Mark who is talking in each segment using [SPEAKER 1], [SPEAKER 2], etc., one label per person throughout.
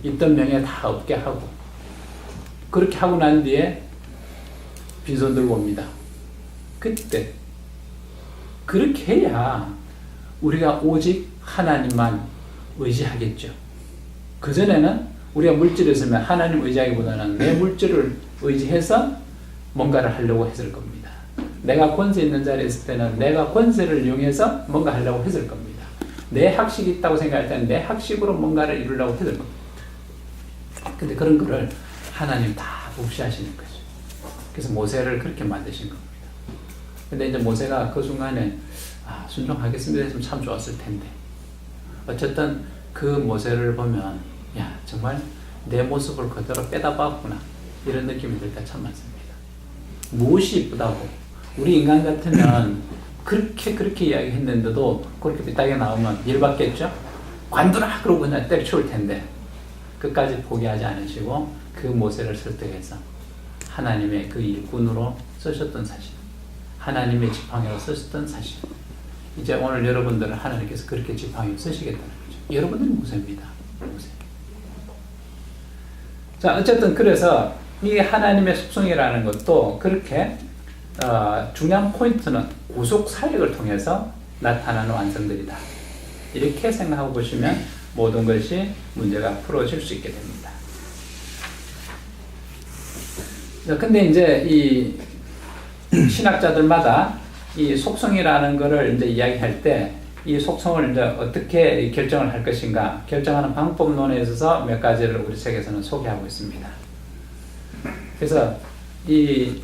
[SPEAKER 1] 있던 명예 다 없게 하고, 그렇게 하고 난 뒤에 빈손 들고 옵니다. 그때 그렇게 해야 우리가 오직 하나님만 의지하겠죠. 그전에는 우리가 물질을 쓰면 하나님 의지하기보다는 내 물질을 의지해서 뭔가를 하려고 했을 겁니다. 내가 권세 있는 자리에 있을 때는 내가 권세를 이용해서 뭔가 하려고 했을 겁니다. 내 학식이 있다고 생각할 때는 내 학식으로 뭔가를 이루려고 했을 겁니다. 근데 그런 거를 하나님 다 무시하시는 거죠. 그래서 모세를 그렇게 만드신 겁니다. 근데 이제 모세가 그 순간에 순종하겠습니다 했으면 참 좋았을 텐데, 어쨌든 그 모세를 보면 야, 정말 내 모습을 그대로 빼다 봤구나, 이런 느낌이 들 때 참 많습니다. 무엇이 이쁘다고? 우리 인간 같으면 그렇게 이야기했는데도 그렇게 삐딱하게 나오면 열받겠죠? 관두라! 그러고 그냥 때려치울 텐데, 끝까지 포기하지 않으시고 그 모세를 설득해서 하나님의 그 일꾼으로 쓰셨던 사실, 하나님의 지팡이로 쓰셨던 사실, 이제 오늘 여러분들은 하나님께서 그렇게 지팡이로 쓰시겠다는 거죠. 여러분들은 모세입니다. 모세. 자, 어쨌든 그래서 이 하나님의 속성이라는 것도 그렇게 중요한 포인트는 구속 사역을 통해서 나타나는 완성들이다, 이렇게 생각하고 보시면 모든 것이 문제가 풀어질 수 있게 됩니다. 근데 이제 이 신학자들마다 이 속성이라는 것을 이제 이야기할 때 이 속성을 이제 어떻게 결정을 할 것인가, 결정하는 방법론에 있어서 몇 가지를 우리 책에서는 소개하고 있습니다. 그래서 이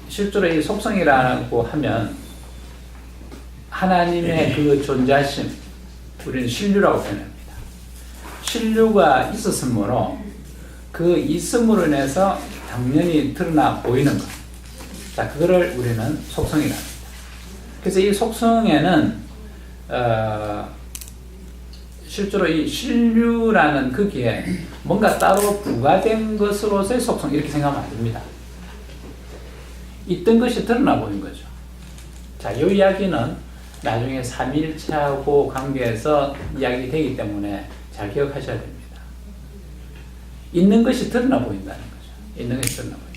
[SPEAKER 1] 실제로 이 속성이라고 하면 하나님의 그 존재하심, 우리는 신류라고 표현합니다. 신류가 있었으므로 그 있음으로 인해서 당연히 드러나 보이는 것, 자, 그거를 우리는 속성이라 합니다. 그래서 이 속성에는 실제로 이 신류라는 거기에 뭔가 따로 부과된 것으로서의 속성, 이렇게 생각하면 안 됩니다. 있던 것이 드러나 보인 거죠. 자, 이 이야기는 나중에 삼위일체하고 관계해서 이야기되기 때문에 잘 기억하셔야 됩니다. 있는 것이 드러나 보인다는 거죠. 있는 것이 드러나 보인다.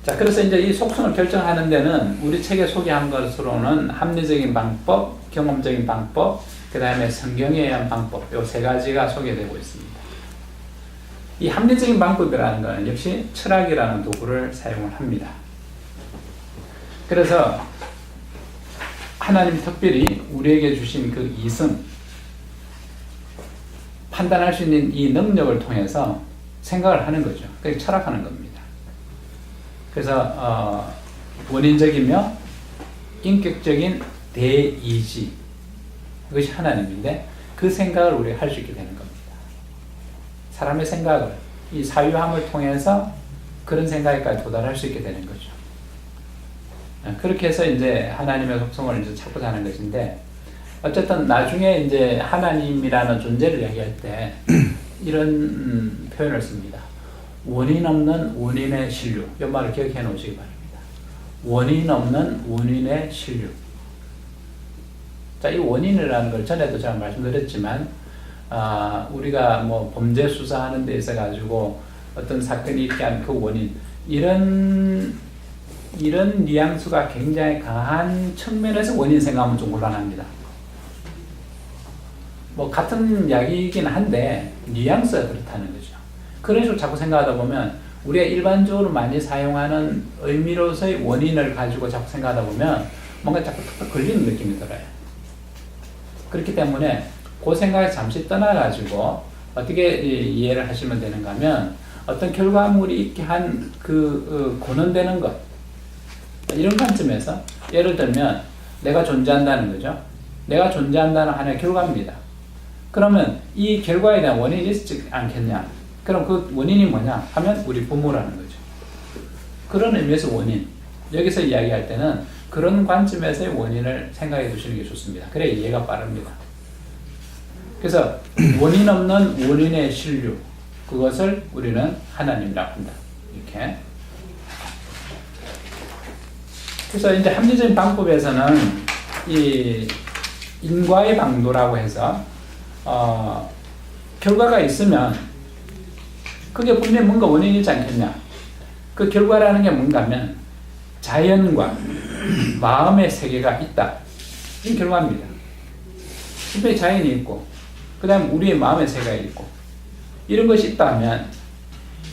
[SPEAKER 1] 자, 그래서 이제 이 속성을 결정하는 데는 우리 책에 소개한 것으로는 합리적인 방법, 경험적인 방법, 그 다음에 성경에 의한 방법, 이 세 가지가 소개되고 있습니다. 이 합리적인 방법이라는 것은 역시 철학이라는 도구를 사용을 합니다. 그래서 하나님이 특별히 우리에게 주신 그 이성, 판단할 수 있는 이 능력을 통해서 생각을 하는 거죠. 그게 철학하는 겁니다. 그래서 원인적이며 인격적인 대의지, 그것이 하나님인데 그 생각을 우리가 할 수 있게 되는 겁니다. 사람의 생각을, 이 사유함을 통해서 그런 생각에까지 도달할 수 있게 되는 거죠. 그렇게 해서 이제 하나님의 속성을 이제 찾고자 하는 것인데, 어쨌든 나중에 이제 하나님이라는 존재를 이야기할 때 이런 표현을 씁니다. 원인 없는 원인의 신류. 이 말을 기억해 놓으시기 바랍니다. 원인 없는 원인의 신류. 자, 이 원인이라는 걸 전에도 제가 말씀드렸지만, 우리가 뭐 범죄 수사하는 데 있어 가지고 어떤 사건이 있게 한 그 원인, 이런 뉘앙스가 굉장히 강한 측면에서 원인 생각하면 좀 곤란합니다. 뭐 같은 이야기이긴 한데 뉘앙스가 그렇다는 거죠. 그런 식으로 자꾸 생각하다 보면 우리가 일반적으로 많이 사용하는 의미로서의 원인을 가지고 자꾸 생각하다 보면 뭔가 자꾸 탁탁 걸리는 느낌이 들어요. 그렇기 때문에 그 생각을 잠시 떠나가지고 어떻게 이해를 하시면 되는가 하면, 어떤 결과물이 있게 한 권원되는 것, 이런 관점에서 예를 들면 내가 존재한다는 거죠. 내가 존재한다는 하나의 결과입니다. 그러면 이 결과에 대한 원인이 있지 않겠냐? 그럼 그 원인이 뭐냐 하면 우리 부모라는 거죠. 그런 의미에서 원인, 여기서 이야기할 때는 그런 관점에서의 원인을 생각해 두시는 게 좋습니다. 그래 이해가 빠릅니다. 그래서 원인 없는 원인의 신류, 그것을 우리는 하나님이라고 한다. 이렇게. 그래서 이제 합리적인 방법에서는 이 인과의 방도라고 해서 결과가 있으면 그게 분명히 뭔가 원인이 있지 않겠냐. 그 결과라는 게 뭔가 하면 자연과 마음의 세계가 있다. 이 결과입니다. 분명히 자연이 있고 그 다음에 우리의 마음의 세계가 있고 이런 것이 있다 하면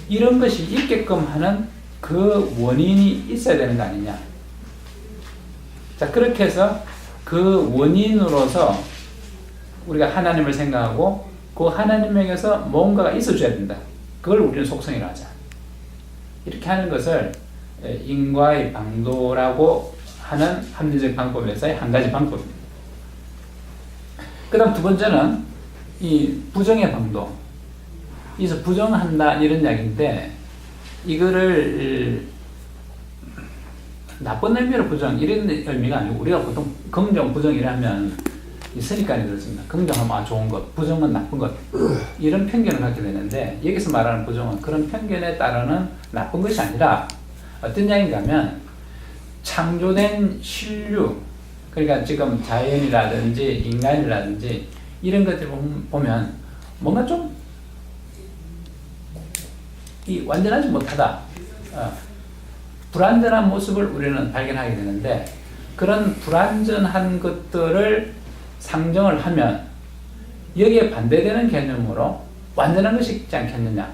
[SPEAKER 1] 이런 것이 있게끔 하는 그 원인이 있어야 되는 거 아니냐. 자, 그렇게 해서 그 원인으로서 우리가 하나님을 생각하고 그 하나님에게서 뭔가가 있어줘야 된다. 그걸 우리는 속성이라 하자. 이렇게 하는 것을 인과의 방도라고 하는 합리적 방법에서의 한 가지 방법입니다. 그 다음 두 번째는 이 부정의 방도. 여기서 부정한다 이런 이야기인데 이거를 나쁜 의미로 부정 이런 의미가 아니고 우리가 보통 긍정 부정이라면 이 선입관이 들었습니다. 긍정하면 좋은 것, 부정은 나쁜 것 이런 편견을 갖게 되는데 여기서 말하는 부정은 그런 편견에 따르는 나쁜 것이 아니라 어떤 이야기인가 하면 창조된 신류 그러니까 지금 자연이라든지 인간이라든지 이런 것들을 보면 뭔가 좀 이 완전하지 못하다. 불완전한 모습을 우리는 발견하게 되는데 그런 불완전한 것들을 상정을 하면 여기에 반대되는 개념으로 완전한 것이 있지 않겠느냐.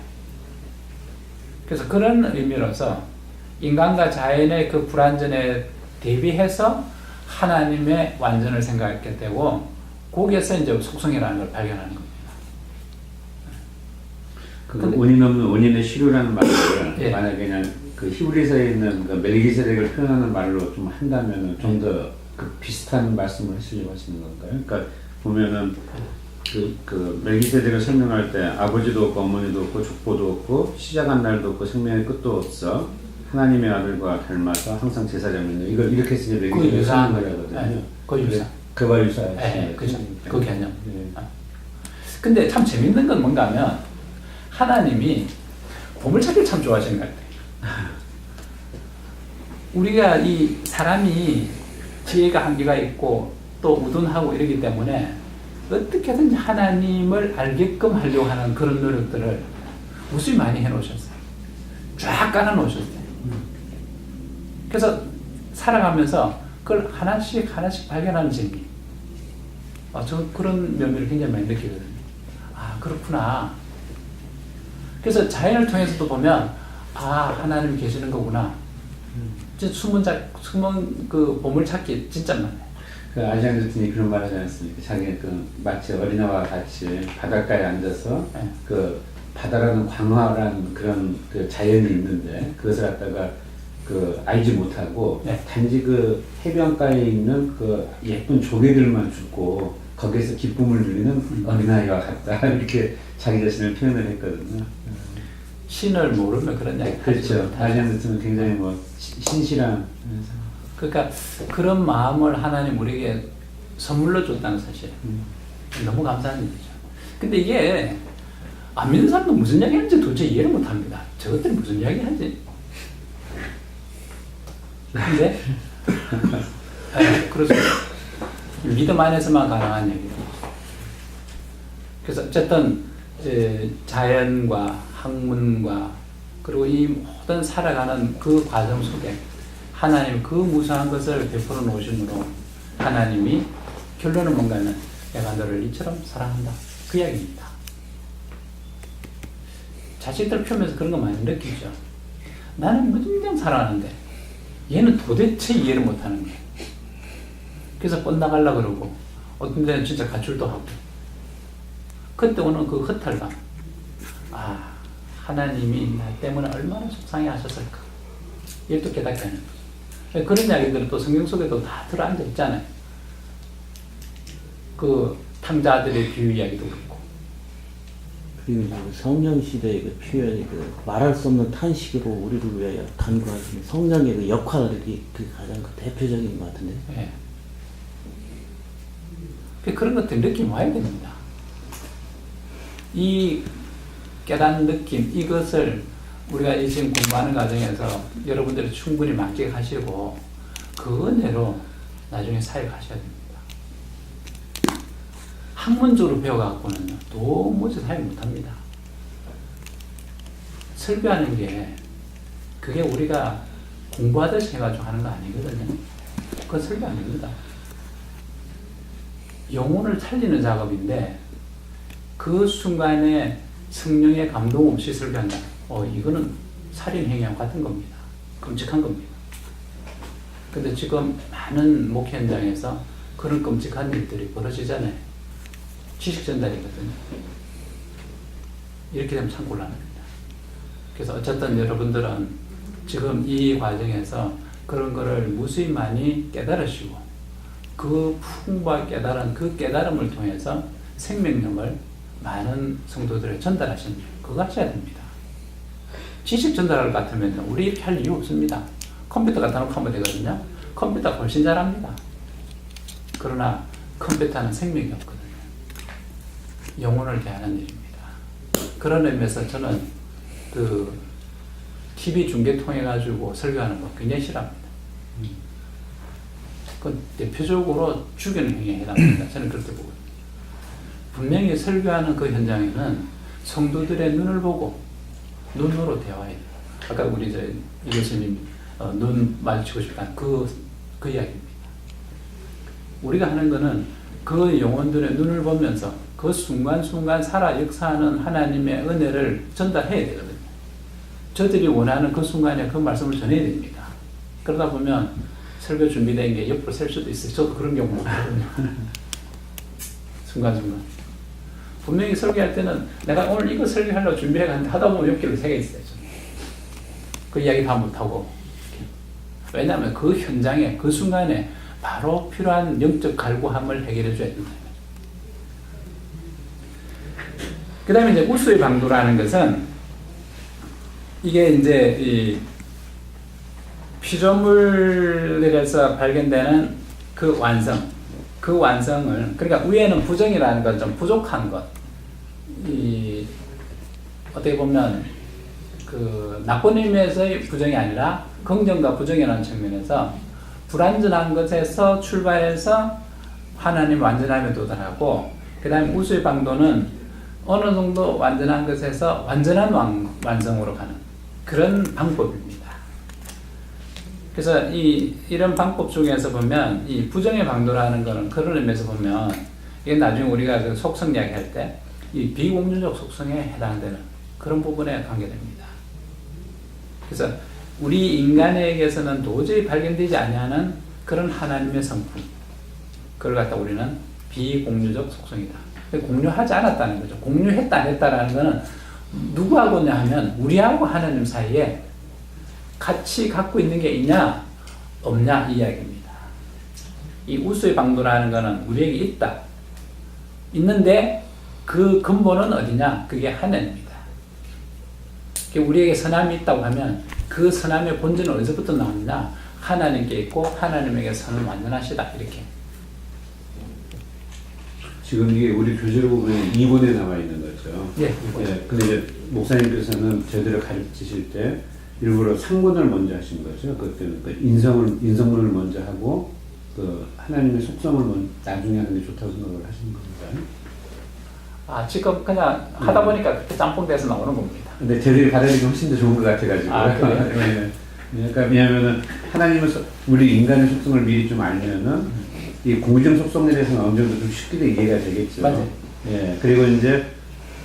[SPEAKER 1] 그래서 그런 의미로서 인간과 자연의 그 불완전에 대비해서 하나님의 완전을 생각하게 되고 거기에서 이제 속성이라는 걸 발견하는 겁니다.
[SPEAKER 2] 그 원인 없는 원인의 실효라는 말을
[SPEAKER 1] 예.
[SPEAKER 2] 만약에 그냥 그 히브리서에 있는 그 멜기세덱을 표현하는 말로 좀 한다면은 좀 더 그 비슷한 말씀을 하시려고 하시는 건가요? 그러니까 보면은 그 멜기세덱을 설명할 때 아버지도 없고 어머니도 없고 족보도 없고 시작한 날도 없고 생명의 끝도 없어 하나님의 아들과 닮아서 항상 제사장이네. 이걸 이렇게 쓰면 멜기세덱을 설명을 하거든요.
[SPEAKER 1] 그 유사.
[SPEAKER 2] 그와 유사.
[SPEAKER 1] 그죠. 그 개념. 근데 참 재밌는 건 뭔가 하면 하나님이 보물찾기를 참 좋아하시는 것 같아요. 우리가 이 사람이 지혜가 한계가 있고 또 우둔하고 이러기 때문에 어떻게든지 하나님을 알게끔 하려고 하는 그런 노력들을 무수히 많이 해놓으셨어요. 쫙 깔아놓으셨어요. 그래서 살아가면서 그걸 하나씩 발견하는 재미. 저 그런 면밀을 굉장히 많이 느끼거든요. 아, 그렇구나. 그래서 자연을 통해서도 보면 하나님이 계시는 거구나. 숨은 그 보물 찾기 진짜 많아요.
[SPEAKER 2] 그 아이작 뉴턴이 그런 말 하지 않습니까? 자기 그 마치 어린아이와 같이 바닷가에 앉아서 그 바다라는 광활한 그런 그 자연이 있는데 그것을 갖다가 그 알지 못하고 단지 그 해변가에 있는 그 예쁜 조개들만 죽고 거기에서 기쁨을 누리는 어린아이와 같다 이렇게 자기 자신을 표현을 했거든요.
[SPEAKER 1] 신을 모르면 그런 이야기
[SPEAKER 2] 그렇죠. 아이작 뉴턴은 굉장히 뭐 신실한.
[SPEAKER 1] 그러니까 그런 마음을 하나님 우리에게 선물로 줬다는 사실. 너무 감사한 일이죠. 근데 이게 안 믿는 사람도 무슨 이야기 하는지 도저히 이해를 못 합니다. 저것들이 무슨 이야기 하지? 근데 그렇습니다. 믿음 안에서만 가능한 얘기죠. 그래서 어쨌든 자연과 학문과 그리고 이 모든 살아가는 그 과정 속에 하나님 그 무수한 것을 베풀어 놓으심으로 하나님이 결론은 뭔가는 내가 너를 이처럼 사랑한다. 그 이야기입니다. 자식들 표면서 그런 거 많이 느끼죠. 나는 무진장 사랑하는데 얘는 도대체 이해를 못하는 거예요. 그래서 뻗나가려고 그러고 어떤 데는 진짜 가출도 하고 그때 오는 그 허탈감. 하나님이 나 때문에 얼마나 속상해 하셨을까. 이걸 또 깨닫게 하는 거죠. 그런 이야기들은 또 성경 속에도 다 들어앉아 있잖아요. 그 탕자들의 비유 이야기도 그렇고.
[SPEAKER 3] 그리고 성령 시대의 그 표현이 그 말할 수 없는 탄식으로 우리를 위하여 간구하시는 성령의 그 역할이 그 가장 그 대표적인 것 같은데.
[SPEAKER 1] 그런 것들 느낌 와야 됩니다. 이 깨닫는 느낌, 이것을 우리가 지금 공부하는 과정에서 여러분들이 충분히 만끽하시고 그 은혜로 나중에 사역하셔야 됩니다. 학문적으로 배워갖고는 도무지 사용 못합니다. 설교하는 게 그게 우리가 공부하듯이 해가지고 하는 거 아니거든요. 그건 설교 아닙니다. 영혼을 살리는 작업인데 그 순간에 성령의 감동 없이 설교한다. 이거는 살인 행위와 같은 겁니다. 끔찍한 겁니다. 근데 지금 많은 목회 현장에서 그런 끔찍한 일들이 벌어지잖아요. 지식 전달이거든요. 이렇게 되면 참 곤란합니다. 그래서 어쨌든 여러분들은 지금 이 과정에서 그런 거를 무수히 많이 깨달으시고 그 풍부하게 깨달은 그 깨달음을 통해서 생명력을 많은 성도들에 전달하시는 일, 그거 하셔야 됩니다. 지식 전달할 것 같으면 우리 이렇게 할 이유 없습니다. 컴퓨터 갖다 놓고 하면 되거든요. 컴퓨터가 훨씬 잘합니다. 그러나 컴퓨터는 생명이 없거든요. 영혼을 대하는 일입니다. 그런 의미에서 저는 그 TV 중계 통해 가지고 설교하는 거 굉장히 싫어합니다. 그건 대표적으로 죽이는 행위에 해당합니다. 저는 그렇게 보거든요. 분명히 설교하는 그 현장에는 성도들의 눈을 보고 눈으로 대화해요. 아까 우리 이 교수님 눈 마주치고 싶다는 그 이야기입니다. 우리가 하는 거는 그 영혼들의 눈을 보면서 그 순간순간 살아 역사하는 하나님의 은혜를 전달해야 되거든요. 저들이 원하는 그 순간에 그 말씀을 전해야 됩니다. 그러다 보면 설교 준비된 게 옆으로 셀 수도 있어요. 저도 그런 경우 많거든요. 순간순간. 분명히 설교할 때는 내가 오늘 이거 설교하려고 준비해갔는데 하다 보면 옆길로 새겨 있어요. 그 이야기 다 못하고. 왜냐하면 그 현장에 그 순간에 바로 필요한 영적 갈구함을 해결해 줘야 된다. 그 다음에 이제 우수의 방도라는 것은 이게 이제 이 피조물들에서 발견되는 그 완성을 그러니까 위에는 부정이라는 건 좀 부족한 것. 어떻게 보면 그 나쁜 의미에서의 부정이 아니라 긍정과 부정이라는 측면에서 불완전한 것에서 출발해서 하나님 완전함에 도달하고 그 다음에 우수의 방도는 어느 정도 완전한 것에서 완전한 완성으로 가는 그런 방법입니다. 그래서 이런 방법 중에서 보면 이 부정의 방도라는 것은 그런 의미에서 보면 이게 나중에 우리가 그 속성 이야기할 때 이 비공유적 속성에 해당되는 그런 부분에 관계됩니다. 그래서 우리 인간에게서는 도저히 발견되지 아니하는 그런 하나님의 성품, 그걸 갖다 우리는 비공유적 속성이다. 공유하지 않았다는 거죠. 공유했다 안 했다라는 거는 누구하고냐 하면 우리하고 하나님 사이에 같이 갖고 있는 게 있냐 없냐 이 이야기입니다. 이 우수의 방도라는 거는 우리에게 있다. 있는데 그 근본은 어디냐? 그게 하나님입니다. 우리에게 선함이 있다고 하면 그 선함의 본질은 어디서부터 나오느냐? 하나님께 있고 하나님에게 선은 완전하시다. 이렇게.
[SPEAKER 2] 지금 이게 우리 교재로 보면 2권에 나와 있는 거죠.
[SPEAKER 1] 예.
[SPEAKER 2] 예. 근데 이제 목사님께서는 저희들을 가르치실 때 일부러 상권을 먼저 하신 거죠. 그때는 그 인성문을 먼저 하고 그 하나님의 속성을 나중에 하는 게 좋다고 생각을 하시는 겁니다.
[SPEAKER 1] 지금 그냥 하다 보니까 그렇게 짬뽕돼서 나오는 겁니다.
[SPEAKER 2] 근데 저희들이 받아들이기 훨씬 더 좋은 것 같아가지고.
[SPEAKER 1] 그래요?
[SPEAKER 2] 네. 그러니까 왜냐하면은 하나님은 우리 인간의 속성을 미리 좀 알면은 이 공정 속성에 대해서는 어느 정도 좀 쉽게 이해가 되겠죠.
[SPEAKER 1] 맞아요.
[SPEAKER 2] 예. 그리고 이제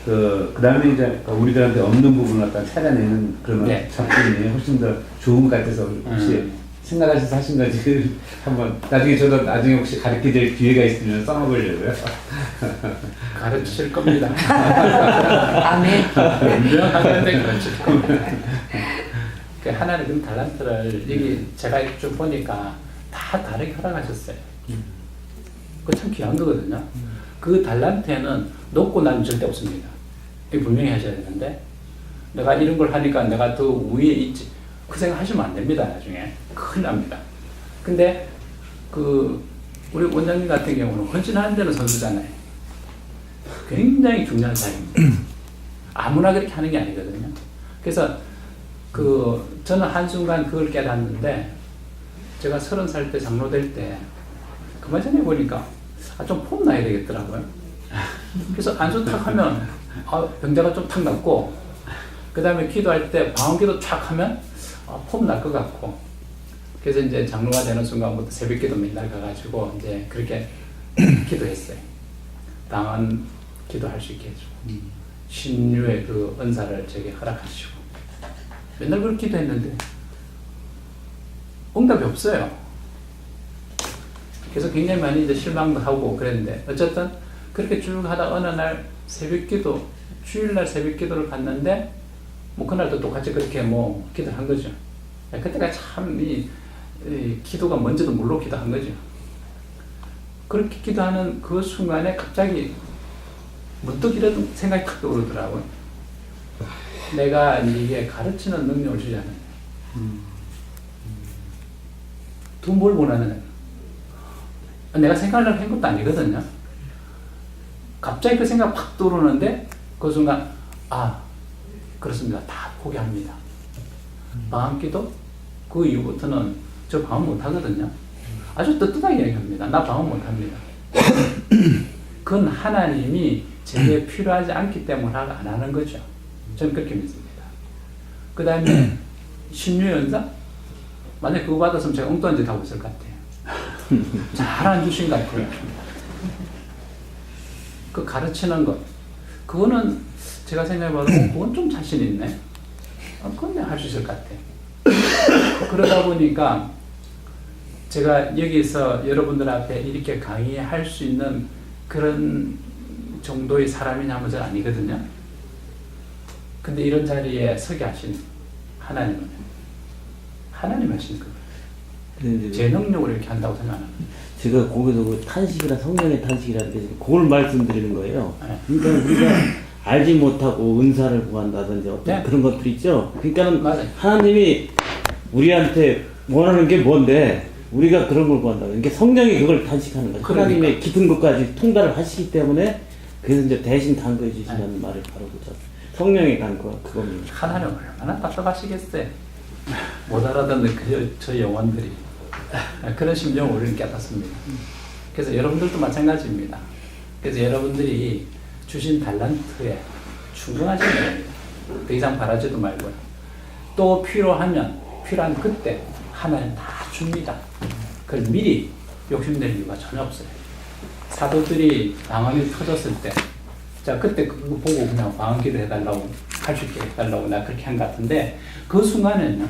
[SPEAKER 2] 그 다음에 이제 우리들한테 없는 부분을 갖다 찾아내는 그런
[SPEAKER 1] 네.
[SPEAKER 2] 작품이 훨씬 더 좋은 것 같아서 혹시 생각하셔서 하신 거지 한번 나중에 혹시 가르쳐줄 기회가 있으면 써먹으려고요.
[SPEAKER 1] 가르치실 겁니다.
[SPEAKER 4] 아멘.
[SPEAKER 1] 분명하게 가르칠 겁니다. 그 하나님 그 달란트를 여기 제가 좀 보니까 다 다르게 허락하셨어요. 그거 참 귀한 거거든요. 그 달란트에는 높고 낮은 절대 없습니다. 이거 분명히 하셔야 되는데 내가 이런 걸 하니까 내가 더 위에 있지 그 생각 하시면 안 됩니다. 나중에 큰일 납니다. 근데 그 우리 원장님 같은 경우는 헌신하는 데는 선수잖아요. 굉장히 중요한 사람입니다. 아무나 그렇게 하는 게 아니거든요. 그래서 저는 한순간 그걸 깨닫는데 제가 30살 때 장로 될 때 그만 전에 보니까 좀 폼나야 되겠더라고요. 그래서 안수 탁 하면 병자가 좀 탁 났고, 그 다음에 기도할 때 방언기도 촥 하면 폼 날 것 같고, 그래서 이제 장로가 되는 순간부터 새벽기도 맨날 가가지고 이제 그렇게 기도했어요. 방언 기도할 수 있게 해주고, 신유의 그 은사를 제게 허락하시고, 맨날 그렇게 기도했는데 응답이 없어요. 그래서 굉장히 많이 이제 실망도 하고 그랬는데, 어쨌든 그렇게 쭉 하다 어느 날 새벽기도, 주일날 새벽기도를 갔는데 뭐 그날도 똑같이 그렇게 뭐 기도를 한 거죠. 그때가 참 이 기도가 뭔지도 모르고 기도한 거죠. 그렇게 기도하는 그 순간에 갑자기 문득 이런 생각이 탁 떠오르더라고요. 내가 이게 가르치는 능력을 주지 않느냐. 또 뭘 원하느냐. 내가 생각을 한 것도 아니거든요. 갑자기 그 생각 팍 떠오르는데 그 순간 그렇습니다. 다 포기합니다. 방언기도 그 이후부터는 저 방언 못하거든요. 아주 떳떳하게 얘기합니다. 나 방언 못합니다. 그건 하나님이 제게 필요하지 않기 때문에 안 하는 거죠. 저는 그렇게 믿습니다. 그 다음에 신유연사? 만약에 그거 받았으면 제가 엉뚱한 짓 하고 있을 것 같아요. 잘 안 주신 것 같아요. 그 가르치는 것, 그거는 제가 생각해봐도 그건 좀 자신 있네. 그건 내가 할 수 있을 것 같아. 그러다 보니까 제가 여기서 여러분들 앞에 이렇게 강의할 수 있는 그런 정도의 사람이냐면 잘 아니거든요. 근데 이런 자리에 서게 하신 하나님은 하나님 하신 거예요. 제 능력으로 이렇게 한다고 생각하는 거예요.
[SPEAKER 3] 제가 거기서 그 탄식이라 성령의 탄식이라는 게 그걸 말씀드리는 거예요. 그러니까 우리가 알지 못하고 은사를 구한다든지 어떤 그런 것들 있죠. 그러니까는
[SPEAKER 1] 맞아요.
[SPEAKER 3] 하나님이 우리한테 원하는 게 뭔데 우리가 그런 걸 구한다. 그러니까 성령이 그걸 탄식하는 거죠.
[SPEAKER 1] 그러니까.
[SPEAKER 3] 하나님의 깊은 것까지 통달을 하시기 때문에 그래서 이제 대신 간구해 주신다는 말을 바로 그죠. 성령의 간구가 그겁니다.
[SPEAKER 1] 하나님 얼마나 답답하시겠어요. 못 알아듣는 저 영혼들이. 그런 심정을 우리는 깨닫습니다. 그래서 여러분들도 마찬가지입니다. 그래서 여러분들이 주신 달란트에 충분하시면 됩니다. 더 이상 바라지도 말고요. 또 필요하면 필요한 그때 하나님 다 줍니다. 그걸 미리 욕심낼 이유가 전혀 없어요. 사도들이 방언이 터졌을 때, 자 그때 그거 보고 그냥 방언기도 해달라고 할 수 있게 해달라고 나 그렇게 한 것 같은데, 그 순간에는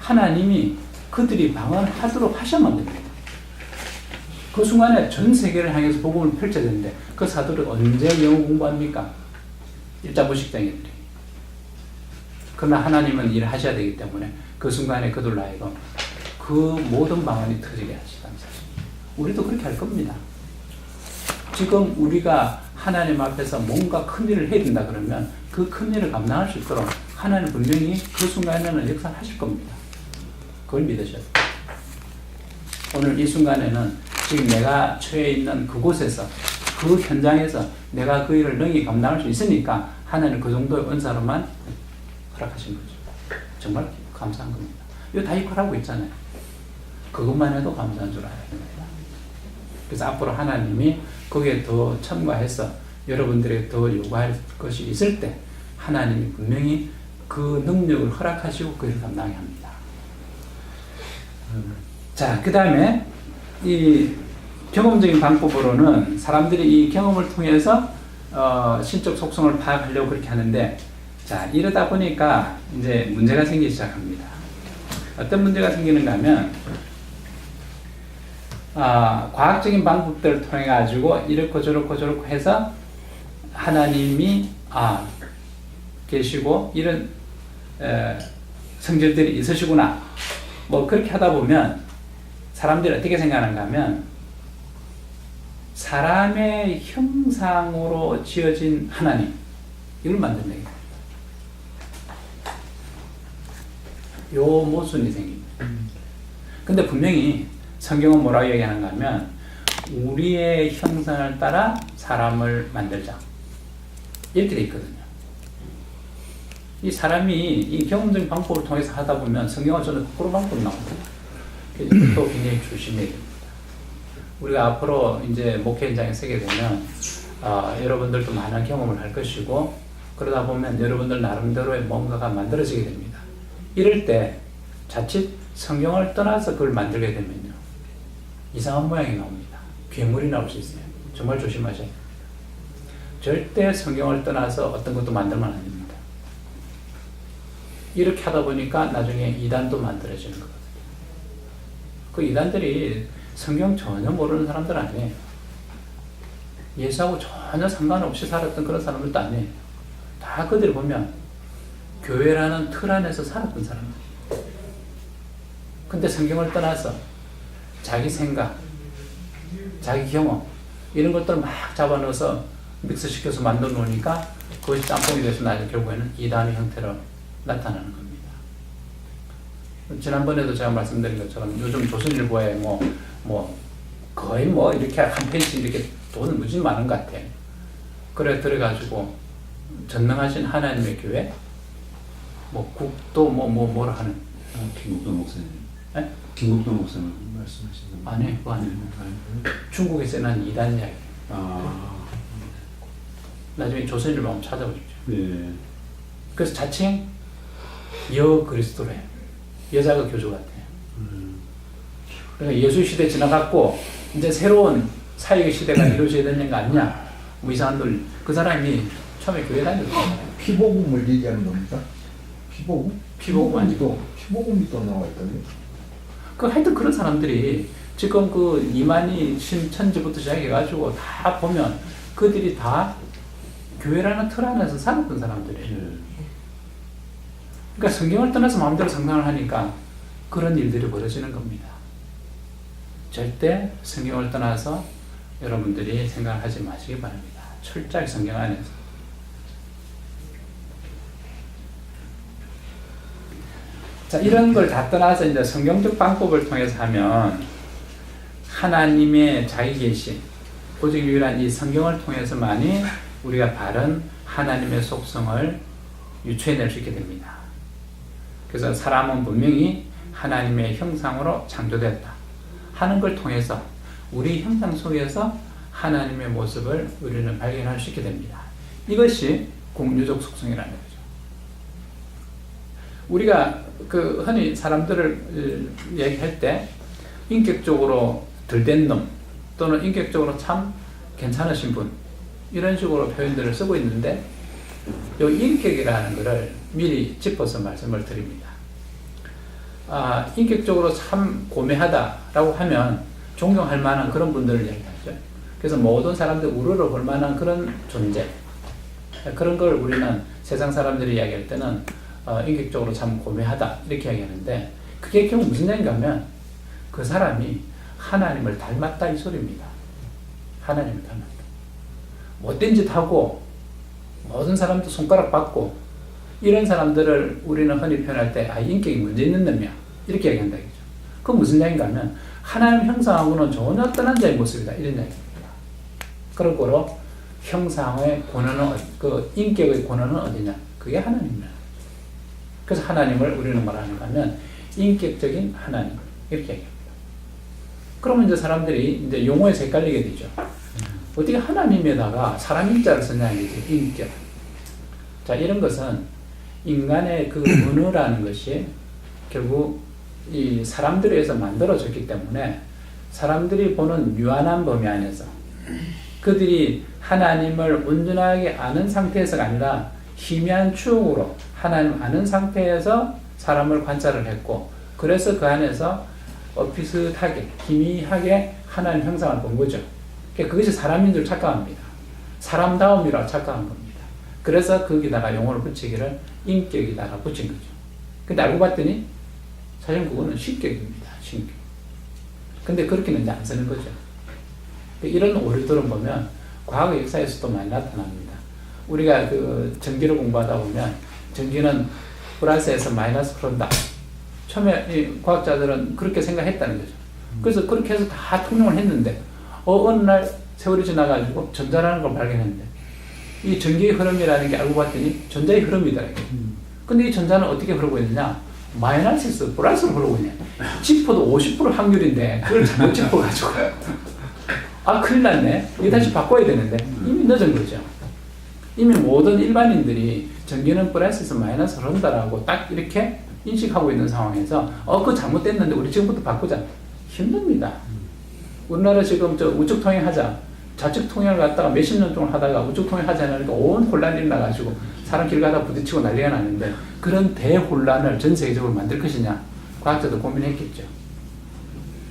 [SPEAKER 1] 하나님이 그들이 방언하도록 하셔만 됩니다. 그 순간에 전 세계를 향해서 복음을 펼쳐야 되는데 그 사도를 언제 영어 공부합니까? 일자무식쟁이들이. 그러나 하나님은 일을 하셔야 되기 때문에 그 순간에 그들로 하여금 그 모든 방언이 터지게 하시다는 사실. 우리도 그렇게 할 겁니다. 지금 우리가 하나님 앞에서 뭔가 큰 일을 해야 된다 그러면 그 큰 일을 감당할 수 있도록 하나님 분명히 그 순간에는 역사를 하실 겁니다. 그걸 믿으셔야 돼요. 오늘 이 순간에는 지금 내가 처해 있는 그곳에서, 그 현장에서 내가 그 일을 능히 감당할 수 있으니까 하나님 그 정도의 은사로만 허락하신 거죠. 정말 감사한 겁니다. 이거 다 이퀄하고 있잖아요. 그것만 해도 감사한 줄 알아야 됩니다. 그래서 앞으로 하나님이 거기에 더 첨가해서 여러분들에게 더 요구할 것이 있을 때 하나님이 분명히 그 능력을 허락하시고 그 일을 감당하게 합니다. 자, 그 다음에 이 경험적인 방법으로는 사람들이 이 경험을 통해서 신적 속성을 파악하려고 그렇게 하는데, 자, 이러다 보니까 이제 문제가 생기기 시작합니다. 어떤 문제가 생기는가 하면, 과학적인 방법들을 통해 가지고 이렇고 저렇고 해서 하나님이 계시고 이런 성질들이 있으시구나. 뭐 그렇게 하다 보면 사람들이 어떻게 생각하는가 하면 사람의 형상으로 지어진 하나님, 이걸 만든다. 요 모순이 생깁니다. 근데 분명히 성경은 뭐라고 얘기하는가 하면 우리의 형상을 따라 사람을 만들자, 이렇게 돼 있거든요. 이 사람이 이 경험적인 방법을 통해서 하다 보면 성경은 저는 거꾸로 방법이 나옵니다. 그래서 또 굉장히 조심해야 됩니다. 우리가 앞으로 이제 목회 현장에 서게 되면 여러분들도 많은 경험을 할 것이고 그러다 보면 여러분들 나름대로의 뭔가가 만들어지게 됩니다. 이럴 때 자칫 성경을 떠나서 그걸 만들게 되면요. 이상한 모양이 나옵니다. 괴물이 나올 수 있어요. 정말 조심하셔야 돼요. 절대 성경을 떠나서 어떤 것도 만들면 안 됩니다. 이렇게 하다 보니까 나중에 이단도 만들어지는 거거든요. 그 이단들이 성경 전혀 모르는 사람들 아니에요. 예수하고 전혀 상관없이 살았던 그런 사람들도 아니에요. 다 그들이 보면 교회라는 틀 안에서 살았던 사람들. 근데 성경을 떠나서 자기 생각, 자기 경험 이런 것들을 막 잡아넣어서 믹스시켜서 만들어 놓으니까 그것이 짬뽕이 돼서 나중에 결국에는 이단의 형태로 나타나는 겁니다. 지난번에도 제가 말씀드린 것처럼 요즘 조선일보에 거의 이렇게 한 페이지 이렇게 돈을 무지 많은 것 같아요. 그래 들어가지고 전능하신 하나님의 교회 국도 뭐라 하는
[SPEAKER 2] 김국도 목사님.
[SPEAKER 1] 네?
[SPEAKER 2] 김국도 목사님 말씀하시는 거
[SPEAKER 1] 아니에요. 그거 아니에요. 중국에서 난 이단 이야기. 나중에 조선일보 한번 찾아보십시오.
[SPEAKER 2] 네.
[SPEAKER 1] 그래서 자칭 여그리스도래요. 여자가 교주 같아요. 그러니까 예수 시대 지나갔고 이제 새로운 사역의 시대가 이루어져야 되는 거 아니냐. 뭐 이상한 들 그 사람이 처음에 교회 다녔거든요.
[SPEAKER 5] 피복음을 얘기하는 겁니까? 피복음?
[SPEAKER 1] 피복음 아니고
[SPEAKER 5] 피복음이 또 나와 있다고요?
[SPEAKER 1] 하여튼 그런 사람들이 지금 그 이만희 신천지부터 시작해가지고 다 보면 그들이 다 교회라는 틀 안에서 살았던 사람들이에요. 그러니까 성경을 떠나서 마음대로 상상을 하니까 그런 일들이 벌어지는 겁니다. 절대 성경을 떠나서 여러분들이 생각하지 마시기 바랍니다. 철저히 성경 안에서. 자, 이런 걸 다 떠나서 이제 성경적 방법을 통해서 하면 하나님의 자기 계시, 오직 유일한 이 성경을 통해서만이 우리가 바른 하나님의 속성을 유추해낼 수 있게 됩니다. 그래서 사람은 분명히 하나님의 형상으로 창조되었다 하는 걸 통해서 우리 형상 속에서 하나님의 모습을 우리는 발견할 수 있게 됩니다. 이것이 공유적 속성이라는 거죠. 우리가 흔히 사람들을 얘기할 때 인격적으로 들된 놈 또는 인격적으로 참 괜찮으신 분 이런 식으로 표현들을 쓰고 있는데 이 인격이라는 것을 미리 짚어서 말씀을 드립니다. 인격적으로 참 고매하다라고 하면 존경할 만한 그런 분들을 얘기하죠. 그래서 모든 사람들 우러러 볼 만한 그런 존재 그런 걸 우리는 세상 사람들이 이야기할 때는 인격적으로 참 고매하다 이렇게 이야기하는데 그게 결국 무슨 얘기인가 하면 그 사람이 하나님을 닮았다 이 소리입니다. 하나님을 닮았다. 못된 짓 하고 모든 사람도 손가락 받고 이런 사람들을 우리는 흔히 표현할 때 인격이 문제 있는 놈이야 이렇게 얘기한다 이거죠. 그건 무슨 얘기인가 하면 하나님 형상하고는 전혀 떠난 자의 모습이다 이런 얘기입니다. 그런 거로 형상의 권한은 인격의 권한은 어디냐? 그게 하나님이다. 그래서 하나님을 우리는 뭐라 하는가 하면 인격적인 하나님 이렇게 얘기합니다. 그러면 이제 사람들이 이제 용어에 헷갈리게 되죠. 어떻게 하나님에다가 사람 인자를 쓰냐 이게 인격. 자, 이런 것은 인간의 그 언어라는 것이 결국 이 사람들에 의해서 만들어졌기 때문에 사람들이 보는 유한한 범위 안에서 그들이 하나님을 온전하게 아는 상태에서가 아니라 희미한 추억으로 하나님 아는 상태에서 사람을 관찰을 했고 그래서 그 안에서 비슷하게 희미하게 하나님 형상을 본 거죠. 그것이 사람인 줄 착각합니다. 사람다움이라고 착각한 겁니다. 그래서 거기다가 용어를 붙이기를 인격이다가 붙인 거죠. 근데 알고 봤더니 사실 그거는 신격입니다. 신격. 근데 그렇게는 이제 안 쓰는 거죠. 이런 오류들은 보면 과거 역사에서도 많이 나타납니다. 우리가 전기를 공부하다 보면 전기는 플러스에서 마이너스 흐른다. 처음에 이 과학자들은 그렇게 생각했다는 거죠. 그래서 그렇게 해서 다 통용을 했는데 어느 날 세월이 지나가지고 전자라는 걸 발견했는데 이 전기의 흐름이라는 게 알고 봤더니 전자의 흐름이더라고요. 근데 이 전자는 어떻게 흐르고 있느냐? 마이너스에서 플러스로 흐르고 있냐? 지퍼도 50% 확률인데 그걸 잘못 짚어가지고 아 큰일 났네. 이거 다시 바꿔야 되는데 이미 늦은 거죠. 이미 모든 일반인들이 전기는 플러스에서 마이너스로 흐른다라고 딱 이렇게 인식하고 있는 상황에서 그거 잘못됐는데 우리 지금부터 바꾸자. 힘듭니다. 우리나라 지금 저 우측 통행하자. 좌측 통행을 갖다가 몇십 년 동안 하다가 우측 통행하지 않으니까 온 혼란이 일어나가지고 사람 길 가다 부딪히고 난리가 나는데 그런 대혼란을 전 세계적으로 만들 것이냐. 과학자도 고민했겠죠.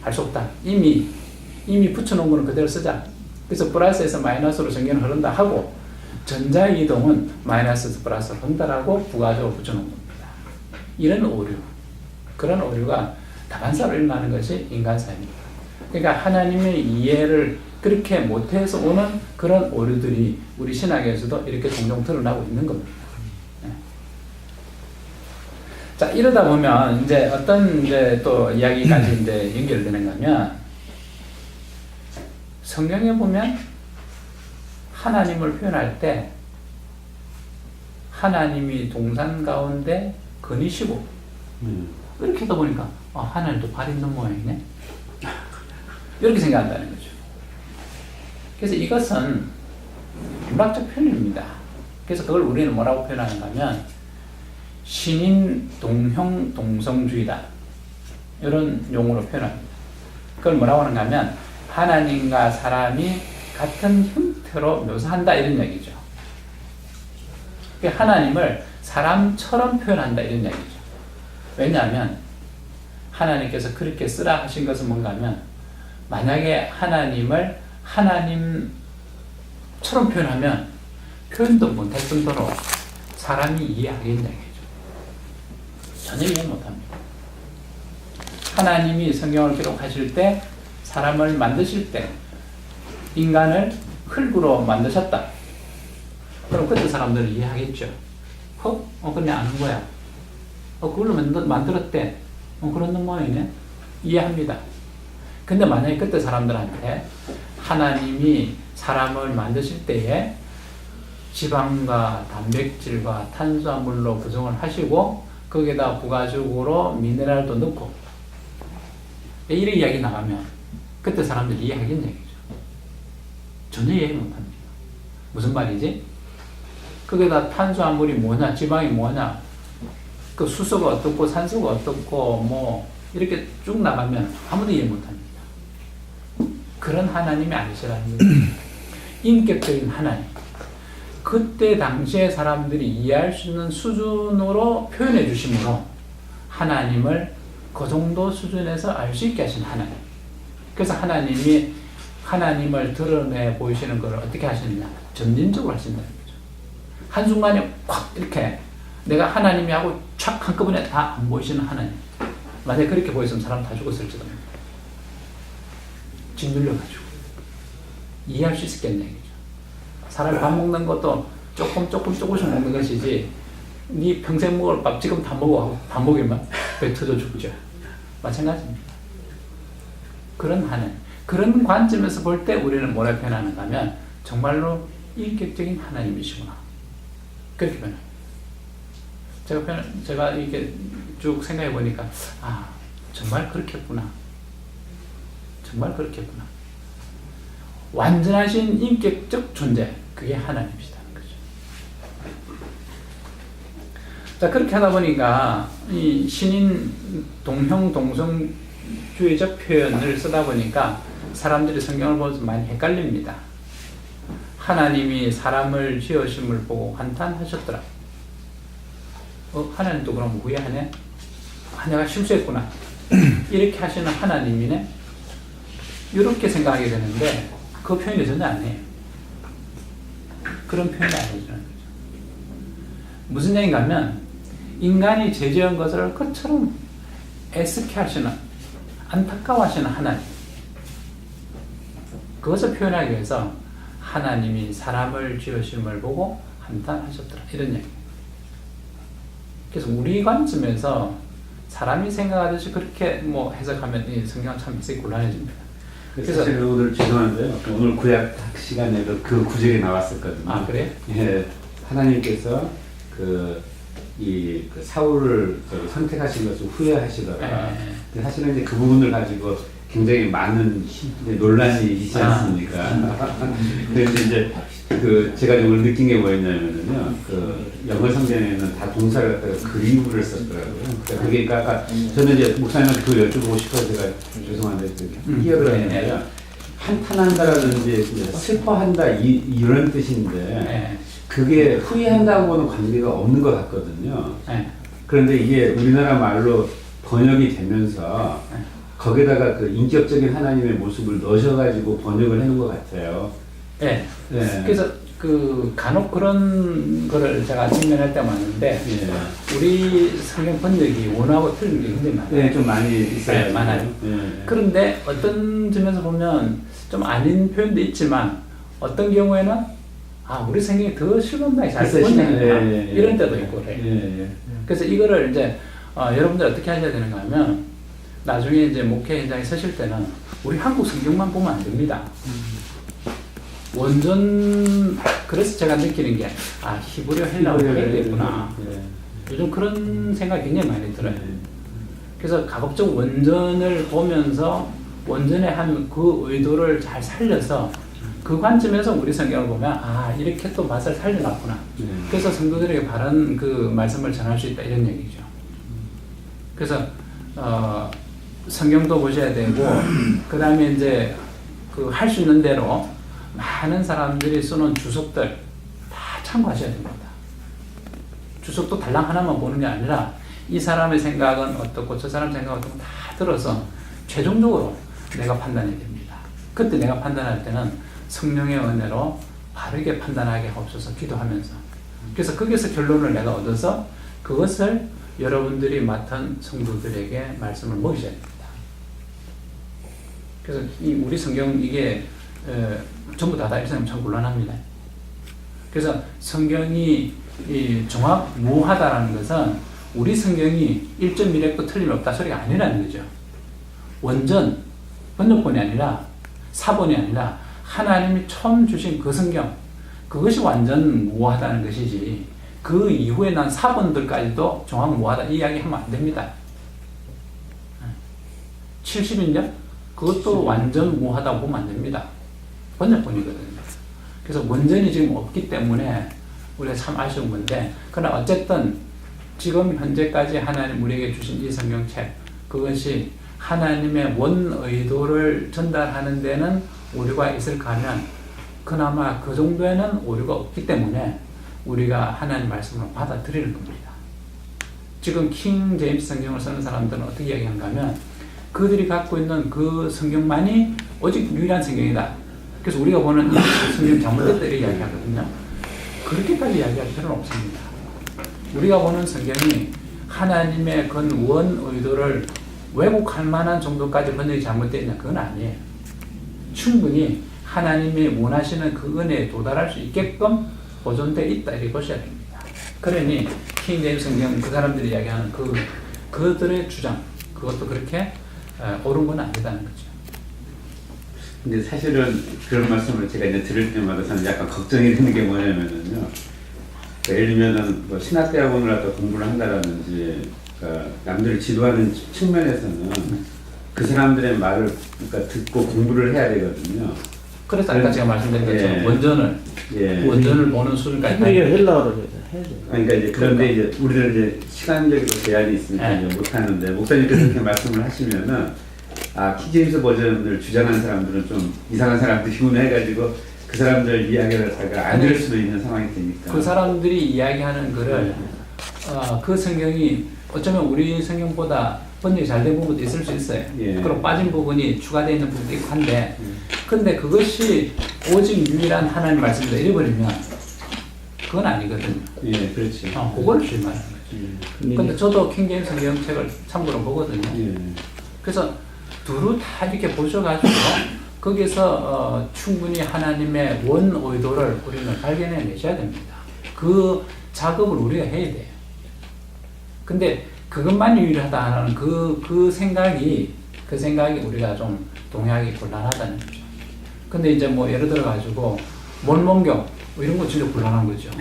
[SPEAKER 1] 할 수 없다. 이미 붙여놓은 거는 그대로 쓰자. 그래서 플러스에서 마이너스로 전기는 흐른다 하고 전자이동은 마이너스에서 플러스로 흐른다라고 부가적으로 붙여놓은 겁니다. 이런 오류, 그런 오류가 다반사로 일어나는 것이 인간사입니다. 그러니까 하나님의 이해를 그렇게 못해서 오는 그런 오류들이 우리 신학에서도 이렇게 종종 드러나고 있는 겁니다. 네. 자, 이러다 보면 이제 어떤 이제 또 이야기까지 이제 연결되는가 하면 성경에 보면 하나님을 표현할 때 하나님이 동산 가운데 거니시고 이렇게 하다 보니까 하나님도 발 있는 모양이네 이렇게 생각한다는 거죠. 그래서 이것은 문학적 표현입니다. 그래서 그걸 우리는 뭐라고 표현하는가 하면 신인 동형 동성주의다 이런 용어로 표현합니다. 그걸 뭐라고 하는가 하면 하나님과 사람이 같은 형태로 묘사한다 이런 얘기죠. 하나님을 사람처럼 표현한다 이런 얘기죠. 왜냐하면 하나님께서 그렇게 쓰라 하신 것은 뭔가 하면 만약에 하나님을 하나님처럼 표현하면 표현도 못할 정도로 사람이 이해하겠냐 얘기죠. 전혀 이해 못합니다. 하나님이 성경을 기록하실 때 사람을 만드실 때 인간을 흙으로 만드셨다. 그럼 그때 사람들은 이해하겠죠. 그냥 아는 거야. 그걸로 만들었대. 그런 모양이네. 이해합니다. 근데 만약에 그때 사람들한테 하나님이 사람을 만드실 때에 지방과 단백질과 탄수화물로 구성을 하시고 거기에다 부가적으로 미네랄도 넣고 이런 이야기 나가면 그때 사람들이 이해하겠냐 얘기죠. 전혀 이해 못합니다. 무슨 말이지? 거기에다 탄수화물이 뭐냐, 지방이 뭐냐, 그 수소가 어떻고 산소가 어떻고 뭐 이렇게 쭉 나가면 아무도 이해 못합니다. 그런 하나님이 아니시라는 거죠. 인격적인 하나님. 그때 당시에 사람들이 이해할 수 있는 수준으로 표현해 주심으로 하나님을 그 정도 수준에서 알 수 있게 하신 하나님. 그래서 하나님이 하나님을 드러내 보이시는 것을 어떻게 하시느냐? 점진적으로 하신다는 거죠. 한순간에 확 이렇게 내가 하나님이 하고 촥 한꺼번에 다 안 보이시는 하나님. 만약에 그렇게 보였으면 사람 다 죽었을지도 모릅니다. 짓눌려가지고 이해할 수 있겠냐 이거죠. 사람이 밥 먹는 것도 조금씩 먹는 것이지 네 평생 먹을 밥 지금 다 먹어 하고 밥 먹이면 배 터져 죽죠. 마찬가지입니다. 그런 하나님. 그런 관점에서 볼 때 우리는 뭐라 표현하는가 하면 정말로 인격적인 하나님이시구나. 그렇게 표현합니다. 제가 이렇게 쭉 생각해 보니까 정말 그렇겠구나. 정말 그렇겠구나. 완전하신 인격적 존재, 그게 하나님이시다는 거죠. 자, 그렇게 하다 보니까 이 신인 동형 동성주의적 표현을 쓰다 보니까 사람들이 성경을 보면서 많이 헷갈립니다. 하나님이 사람을 지으심을 보고 한탄하셨더라. 하나님도 그럼 후회하네? 내가 실수했구나. 이렇게 하시는 하나님이네? 이렇게 생각하게 되는데 그 표현이 전혀 아니에요. 그런 표현이 아니죠. 무슨 얘기인가 하면 인간이 죄지은 것을 그처럼 애쓰게 하시는, 안타까워하시는 하나님, 그것을 표현하기 위해서 하나님이 사람을 지으심을 보고 한탄하셨더라 이런 얘기. 그래서 우리 관점에서 사람이 생각하듯이 그렇게 뭐 해석하면 이 성경은 참 있기 곤란해집니다.
[SPEAKER 2] 그래서 제가 오늘 죄송한데요. 오늘 구약 시간에도 그 구절이 나왔었거든요.
[SPEAKER 1] 그래요?
[SPEAKER 2] 예, 하나님께서 그 사울을 선택하신 것을 후회하시더라. 사실은 이제 그 부분을 가지고 굉장히 많은 이제 논란이 있지 않습니까? 그래서 이제 제가 오늘 느낀 게 뭐였냐면요, 영어 성경에는 다 동사를 갖다가 그리브를 썼더라고요. 그러니까 아까 저는 이제 목사님한테 그걸 여쭤보고 싶어서 제가 죄송한데 끼어를 했는데요. 한탄한다라든지 슬퍼한다 이런 뜻인데 그게 후회한다고는 관계가 없는 것 같거든요. 그런데 이게 우리나라 말로 번역이 되면서 거기다가 그 인격적인 하나님의 모습을 넣으셔가지고 번역을 해놓은 것 같아요.
[SPEAKER 1] 네. 그래서 간혹 그런 거를 제가 직면할 때가 많은데 우리 성경 번역이 원하고 틀린 게 굉장히 많아요.
[SPEAKER 2] 네, 좀 많이 있어요.
[SPEAKER 1] 네, 많아요. 그런데 어떤 점에서 보면 좀 아닌 표현도 있지만 어떤 경우에는 우리 성경이 더 실감나게 잘 번역했다 이런 때도 있고 그래요. 그래서 이거를 이제 여러분들 어떻게 하셔야 되는가 하면 나중에 이제 목회 현장에 서실 때는 우리 한국 성경만 보면 안 됩니다. 원전, 그래서 제가 느끼는 게 히브리어 헬라어를 해야 되구나. 요즘 그런 생각이 굉장히 많이 들어요. 그래서 가급적 원전을 보면서 원전의 한 그 의도를 잘 살려서 그 관점에서 우리 성경을 보면 이렇게 또 맛을 살려놨구나. 그래서 성도들에게 바른 그 말씀을 전할 수 있다 이런 얘기죠. 그래서 성경도 보셔야 되고 그 다음에 이제 할 수 있는 대로 많은 사람들이 쓰는 주석들 다 참고하셔야 됩니다. 주석도 달랑 하나만 보는 게 아니라 이 사람의 생각은 어떻고 저 사람 생각은 어떻고 다 들어서 최종적으로 내가 판단해야 됩니다. 그때 내가 판단할 때는 성령의 은혜로 바르게 판단하게 하옵소서 기도하면서 그래서 거기서 결론을 내가 얻어서 그것을 여러분들이 맡은 성도들에게 말씀을 먹이셔야 됩니다. 그래서 우리 성경 이게 전부 다 읽으면 참 곤란합니다. 그래서 성경이 정확무하다라는 것은 우리 성경이 1.1획도 틀림없다 소리가 아니라는 거죠. 원전, 번역본이 아니라 사본이 아니라 하나님이 처음 주신 그 성경 그것이 완전 무하다는 것이지 그 이후에 난 사본들까지도 정확무하다 이 이야기 하면 안 됩니다. 70인년? 그것도 완전 무하다고 보면 안 됩니다. 번역본이거든요. 그래서 원전이 지금 없기 때문에 우리가 참 아쉬운 건데 그러나 어쨌든 지금 현재까지 하나님 우리에게 주신 이 성경책 그것이 하나님의 원 의도를 전달하는 데는 오류가 있을까 하면 그나마 그 정도에는 오류가 없기 때문에 우리가 하나님 말씀을 받아들이는 겁니다. 지금 킹 제임스 성경을 쓰는 사람들은 어떻게 이야기하는가 하면 그들이 갖고 있는 그 성경만이 오직 유일한 성경이다. 그래서 우리가 보는 이 성경 잘못됐다 이렇게 이야기하거든요. 그렇게까지 이야기할 필요는 없습니다. 우리가 보는 성경이 하나님의 그 원 의도를 왜곡할 만한 정도까지 번역이 잘못되어 있냐 그건 아니에요. 충분히 하나님이 원하시는 그 은혜에 도달할 수 있게끔 보존되어 있다 이렇게 보셔야 됩니다. 그러니 킹 제임스 성경 그 사람들이 이야기하는 그들의 주장 그것도 그렇게 옳은 건 아니다는 거죠.
[SPEAKER 2] 근데 사실은 그런 말씀을 제가 이제 들을 때마다 저는 약간 걱정이 되는 게 뭐냐면은요. 예를 들면은 뭐 신학대학원을 갖다 공부를 한다라든지, 그러니까 남들을 지도하는 측면에서는 그 사람들의 말을 그러니까 듣고 공부를 해야 되거든요.
[SPEAKER 1] 그래서 아까 제가 말씀드린 것처럼 원전을 보는 수준까지
[SPEAKER 3] 히브리어 헬라어를 해야 돼.
[SPEAKER 2] 그러니까 이제 그런데 이제 우리는 이제 시간적으로 제한이 있으니까 이제 못 하는데 목사님께서 그렇게 말씀을 하시면은 킹제임스 버전을 주장하는 사람들은 좀 이상한 사람들이구나 해가지고 그 사람들 이야기를 자기가 안 들을 수도 있는 상황이 되니까
[SPEAKER 1] 그 사람들이 이야기하는 거를 그 성경이 어쩌면 우리 성경보다 번역이 잘 된 부분도 있을 수 있어요. 그리고 빠진 부분이 추가되어 있는 부분도 있고 한데 근데 그것이 오직 유일한 하나님 말씀이다 이래버리면 그건 아니거든요.
[SPEAKER 2] 그렇지.
[SPEAKER 1] 그걸 주의하는 거죠. 근데 저도 킹제임스 성경책을 참고로 보거든요. 그래서 두루 다 이렇게 보셔가지고 거기서 충분히 하나님의 원 의도를 우리는 발견해내셔야 됩니다. 그 작업을 우리가 해야 돼요. 근데 그것만 유일하다는 그 생각이 우리가 좀 동의하기 곤란하다는 거죠. 근데 이제 뭐 예를 들어가지고 몰몬교 이런 거 진짜 곤란한 거죠.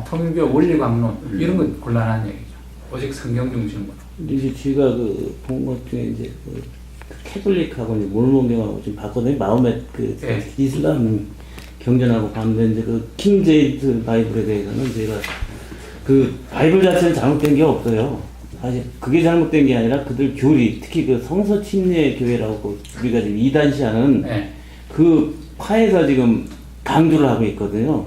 [SPEAKER 1] 통일교 원리광론 이런 건 곤란한 얘기죠. 오직 성경 중심으로.
[SPEAKER 3] 이제 제가 본 것 중에 이제 캐톨릭하고 이제 몰몬경하고 좀 봤거든요. 마음의 그
[SPEAKER 1] 네.
[SPEAKER 3] 이슬람 경전하고 봤는데 이제 그 킹 제임스 바이블에 대해서는 제가 그 바이블 자체는 잘못된 게 없어요. 사실 그게 잘못된 게 아니라 그들 교리, 특히 그 성서 침례 교회라고 우리가 지금 이단시하는
[SPEAKER 1] 네.
[SPEAKER 3] 그 파에서 지금 강조를 하고 있거든요.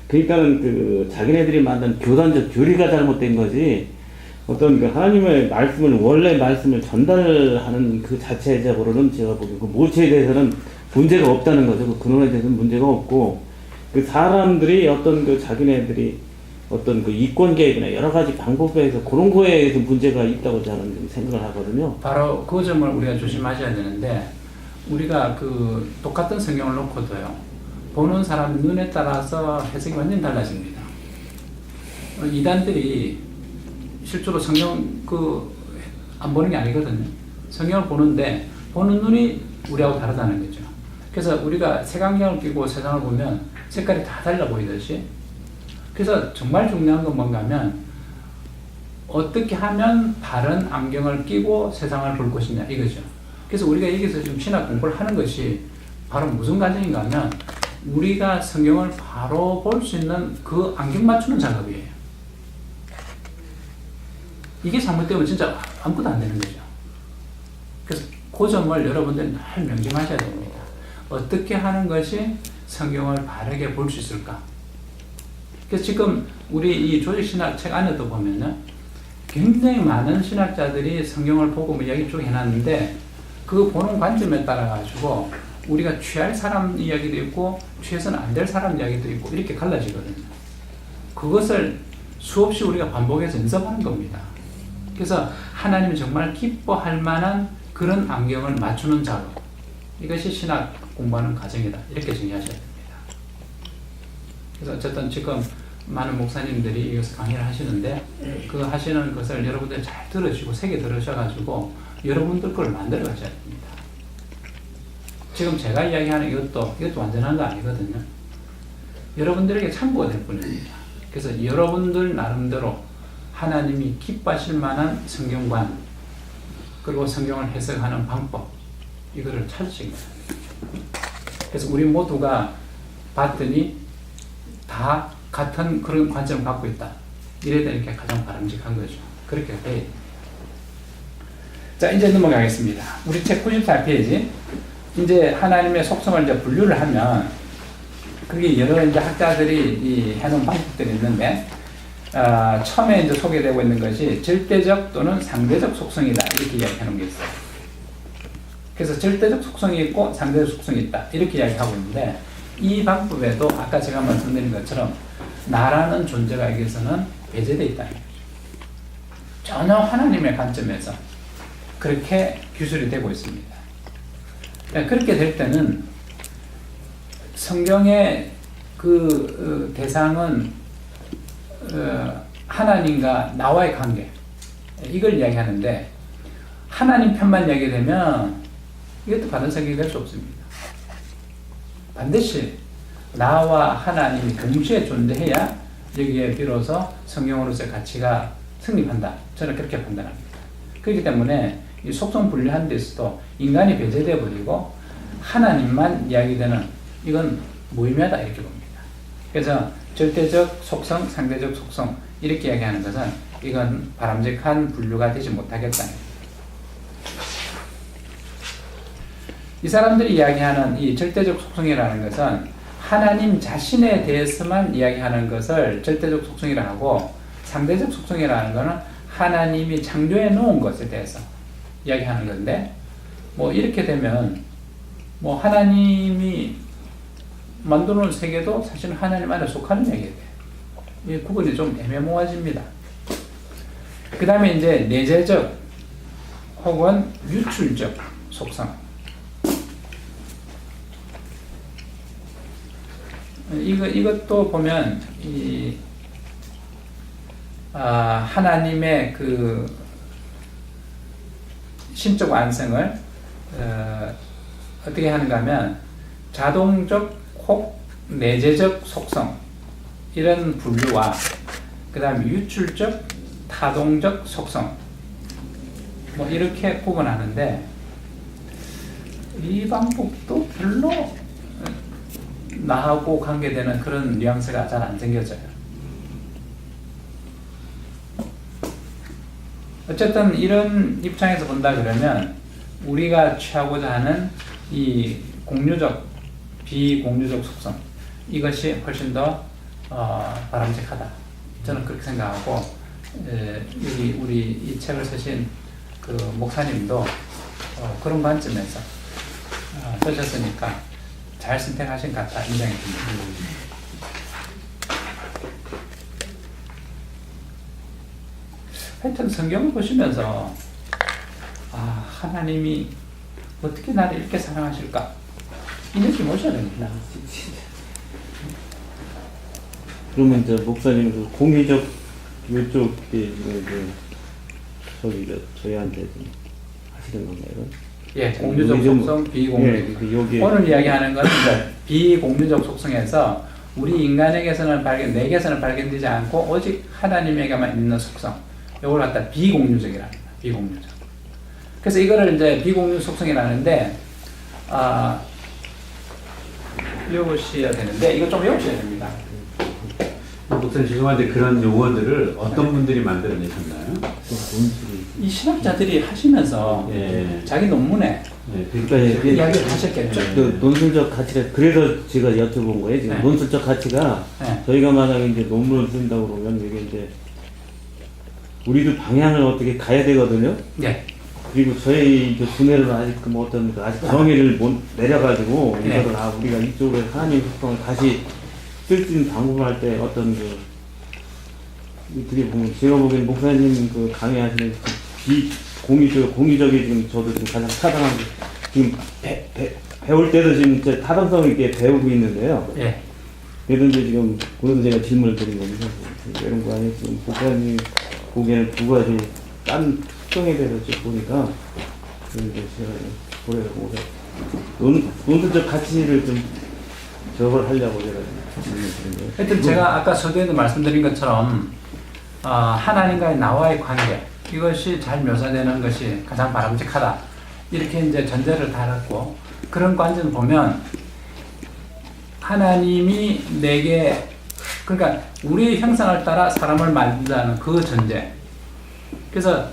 [SPEAKER 3] 그러니까는 그 자기네들이 만든 교단적 교리가 잘못된 거지, 어떤 그 하나님의 말씀을, 원래 말씀을 전달하는 그 자체적으로는 제가 보기엔 그 모체에 대해서는 문제가 없다는 거죠. 그 근원에 대해서는 문제가 없고, 그 사람들이 어떤 그 자기네들이 어떤 그 이권 개입이나 여러 가지 방법에서 그런 거에 대해서 문제가 있다고 저는 생각을 하거든요.
[SPEAKER 1] 바로 그 점을 우리가 조심하셔야 되는데, 우리가 그 똑같은 성경을 놓고도요, 보는 사람 눈에 따라서 해석이 완전히 달라집니다. 이단들이 실제로 성경 안 보는 게 아니거든요. 성경을 보는데 보는 눈이 우리하고 다르다는 거죠. 그래서 우리가 색안경을 끼고 세상을 보면 색깔이 다 달라 보이듯이, 그래서 정말 중요한 건 뭔가 하면 어떻게 하면 바른 안경을 끼고 세상을 볼 것이냐 이거죠. 그래서 우리가 여기서 좀 신학 공부를 하는 것이 바로 무슨 과정인가 하면 우리가 성경을 바로 볼 수 있는 그 안경 맞추는 작업이에요. 이게 잘못되면 진짜 아무것도 안 되는 거죠. 그래서 그 점을 여러분들이 늘 명심하셔야 됩니다. 어떻게 하는 것이 성경을 바르게 볼 수 있을까? 그래서 지금 우리 이 조직신학 책 안에도 보면은 굉장히 많은 신학자들이 성경을 보고 뭐 이야기 쭉 해놨는데, 그 보는 관점에 따라 가지고 우리가 취할 사람 이야기도 있고 취해서는 안 될 사람 이야기도 있고 이렇게 갈라지거든요. 그것을 수없이 우리가 반복해서 연습하는 겁니다. 그래서 하나님이 정말 기뻐할 만한 그런 안경을 맞추는 작업, 이것이 신학 공부하는 과정이다, 이렇게 정의하셔야 됩니다. 그래서 어쨌든 지금 많은 목사님들이 이것을 강의를 하시는데, 그 하시는 것을 여러분들이 잘 들으시고 새겨 들으셔가지고 여러분들 걸 만들어 가셔야 됩니다. 지금 제가 이야기하는 이것도 완전한 거 아니거든요. 여러분들에게 참고가 될 뿐입니다. 그래서 여러분들 나름대로 하나님이 기뻐하실 만한 성경관, 그리고 성경을 해석하는 방법, 이거를 찾으시기 바랍니다. 그래서 우리 모두가 봤더니 다 같은 그런 관점을 갖고 있다, 이래야 되는 게 가장 바람직한 거죠. 그렇게 돼야 됩니다. 자, 이제 넘어가겠습니다. 우리 책 94페이지. 이제 하나님의 속성을 이제 분류를 하면, 그게 여러 이제 학자들이 해놓은 방법들이 있는데, 처음에 이제 소개되고 있는 것이 절대적 또는 상대적 속성이다, 이렇게 이야기하는 게 있어요. 그래서 절대적 속성이 있고 상대적 속성이 있다, 이렇게 이야기하고 있는데, 이 방법에도 아까 제가 말씀드린 것처럼 나라는 존재가 여기서는 배제되어 있다는 거죠. 전혀 하나님의 관점에서 그렇게 기술이 되고 있습니다. 그렇게 될 때는 성경의 그 대상은 하나님과 나와의 관계, 이걸 이야기하는데, 하나님 편만 이야기되면 이것도 바른 성경이 될 수 없습니다. 반드시 나와 하나님이 동시에 존재해야 여기에 비로소 성경으로서의 가치가 성립한다, 저는 그렇게 판단합니다. 그렇기 때문에 이 속성 분류한 데서도 인간이 배제되어 버리고 하나님만 이야기되는, 이건 무의미하다, 이렇게 봅니다. 그래서 절대적 속성, 상대적 속성, 이렇게 이야기하는 것은 이건 바람직한 분류가 되지 못하겠다는 거예요. 이 사람들이 이야기하는 이 절대적 속성이라는 것은 하나님 자신에 대해서만 이야기하는 것을 절대적 속성이라 하고, 상대적 속성이라는 것은 하나님이 창조해 놓은 것에 대해서 이야기하는 건데, 뭐 이렇게 되면 뭐 하나님이 만들어 놓은 세계도 사실 하나님 안에 속하는 얘기예요. 이 구분이 좀 애매모호해집니다. 그 다음에 이제 내재적 혹은 유출적 속성, 이것도 보면 하나님의 그 신적 완성을 어떻게 하는가 하면 자동적 혹 내재적 속성, 이런 분류와 그 다음에 유출적, 타동적 속성, 뭐 이렇게 구분하는데, 이 방법도 별로 나하고 관계되는 그런 뉘앙스가 잘 안 생겨져요. 어쨌든 이런 입장에서 본다 그러면 우리가 취하고자 하는 이 공유적, 비공유적 속성, 이것이 훨씬 더 바람직하다. 저는 그렇게 생각하고, 여기 우리 이 책을 쓰신 그 목사님도 그런 관점에서 쓰셨으니까 잘 선택하신 것 같다 인정이 듭니다. 하여튼 성경을 보시면서 하나님이 어떻게 나를 이렇게 사랑하실까 이 느낌 오셔야 됩니다.
[SPEAKER 3] 그러면 저 목사님 그 공의적 이쪽에 지금 저희한테 좀 하시는 건가요?
[SPEAKER 1] 예, 공유적 속성, 비공유적.
[SPEAKER 3] 여기
[SPEAKER 1] 오늘 이야기하는 것은 비공유적 속성에서 우리 인간에게서는 내게서는 발견되지 않고 오직 하나님에게만 있는 속성. 이걸 갖다 비공유적이랍니다. 비공유적. 그래서 이거를 이제 비공유 속성이라는데, 외우셔야 되는데, 이거 좀 외우셔야 됩니다.
[SPEAKER 2] 목사님 죄송한데 그런 용어들을 어떤 분들이 만들어내셨나요?
[SPEAKER 1] 이 신학자들이 하시면서
[SPEAKER 2] 예.
[SPEAKER 1] 자기 논문에
[SPEAKER 3] 그러니까
[SPEAKER 1] 이야기를 하셨겠죠.
[SPEAKER 3] 그 논술적 가치가 그래서 제가 여쭤본 거예요. 지금
[SPEAKER 1] 네.
[SPEAKER 3] 논술적 가치가
[SPEAKER 1] 네.
[SPEAKER 3] 저희가 만약에 이제 논문을 쓴다고 그러면 이게 이제 우리도 방향을 어떻게 가야 되거든요.
[SPEAKER 1] 네.
[SPEAKER 3] 그리고 저희 그 두뇌를 아직 그 뭐 어떤 그 아직 정의를 못 내려가지고
[SPEAKER 1] 네.
[SPEAKER 3] 이거를 우리가 이쪽으로 하나님 속성을 다시 쓸 수 있는 방법을 할 때 어떤 그 어떻게 보면 제가 보기엔 목사님 그 강의하시는 공유적이 지금 저도 지금 가장 타당한 게 지금 배울 때도 지금 저 타당성 있게 배우고 있는데요.
[SPEAKER 1] 예.
[SPEAKER 3] 그래서 이제 지금 그래서 제가 질문을 드린 겁니다. 이런 거 아니에요. 지금 목사님 보기에는 두 가지 딴 특성에 대해서 쭉 보니까 그래서 제가 보려고 오늘 논술적 가치를 좀 저걸 하려고 제가 질문을 드린 거예요.
[SPEAKER 1] 하여튼 제가 아까 서두에도 말씀드린 것처럼 하나님과의 나와의 관계 이것이 잘 묘사되는 것이 가장 바람직하다 이렇게 이제 전제를 달았고 그런 관점을 보면 하나님이 내게 그러니까 우리의 형상을 따라 사람을 만든다는 그 전제 그래서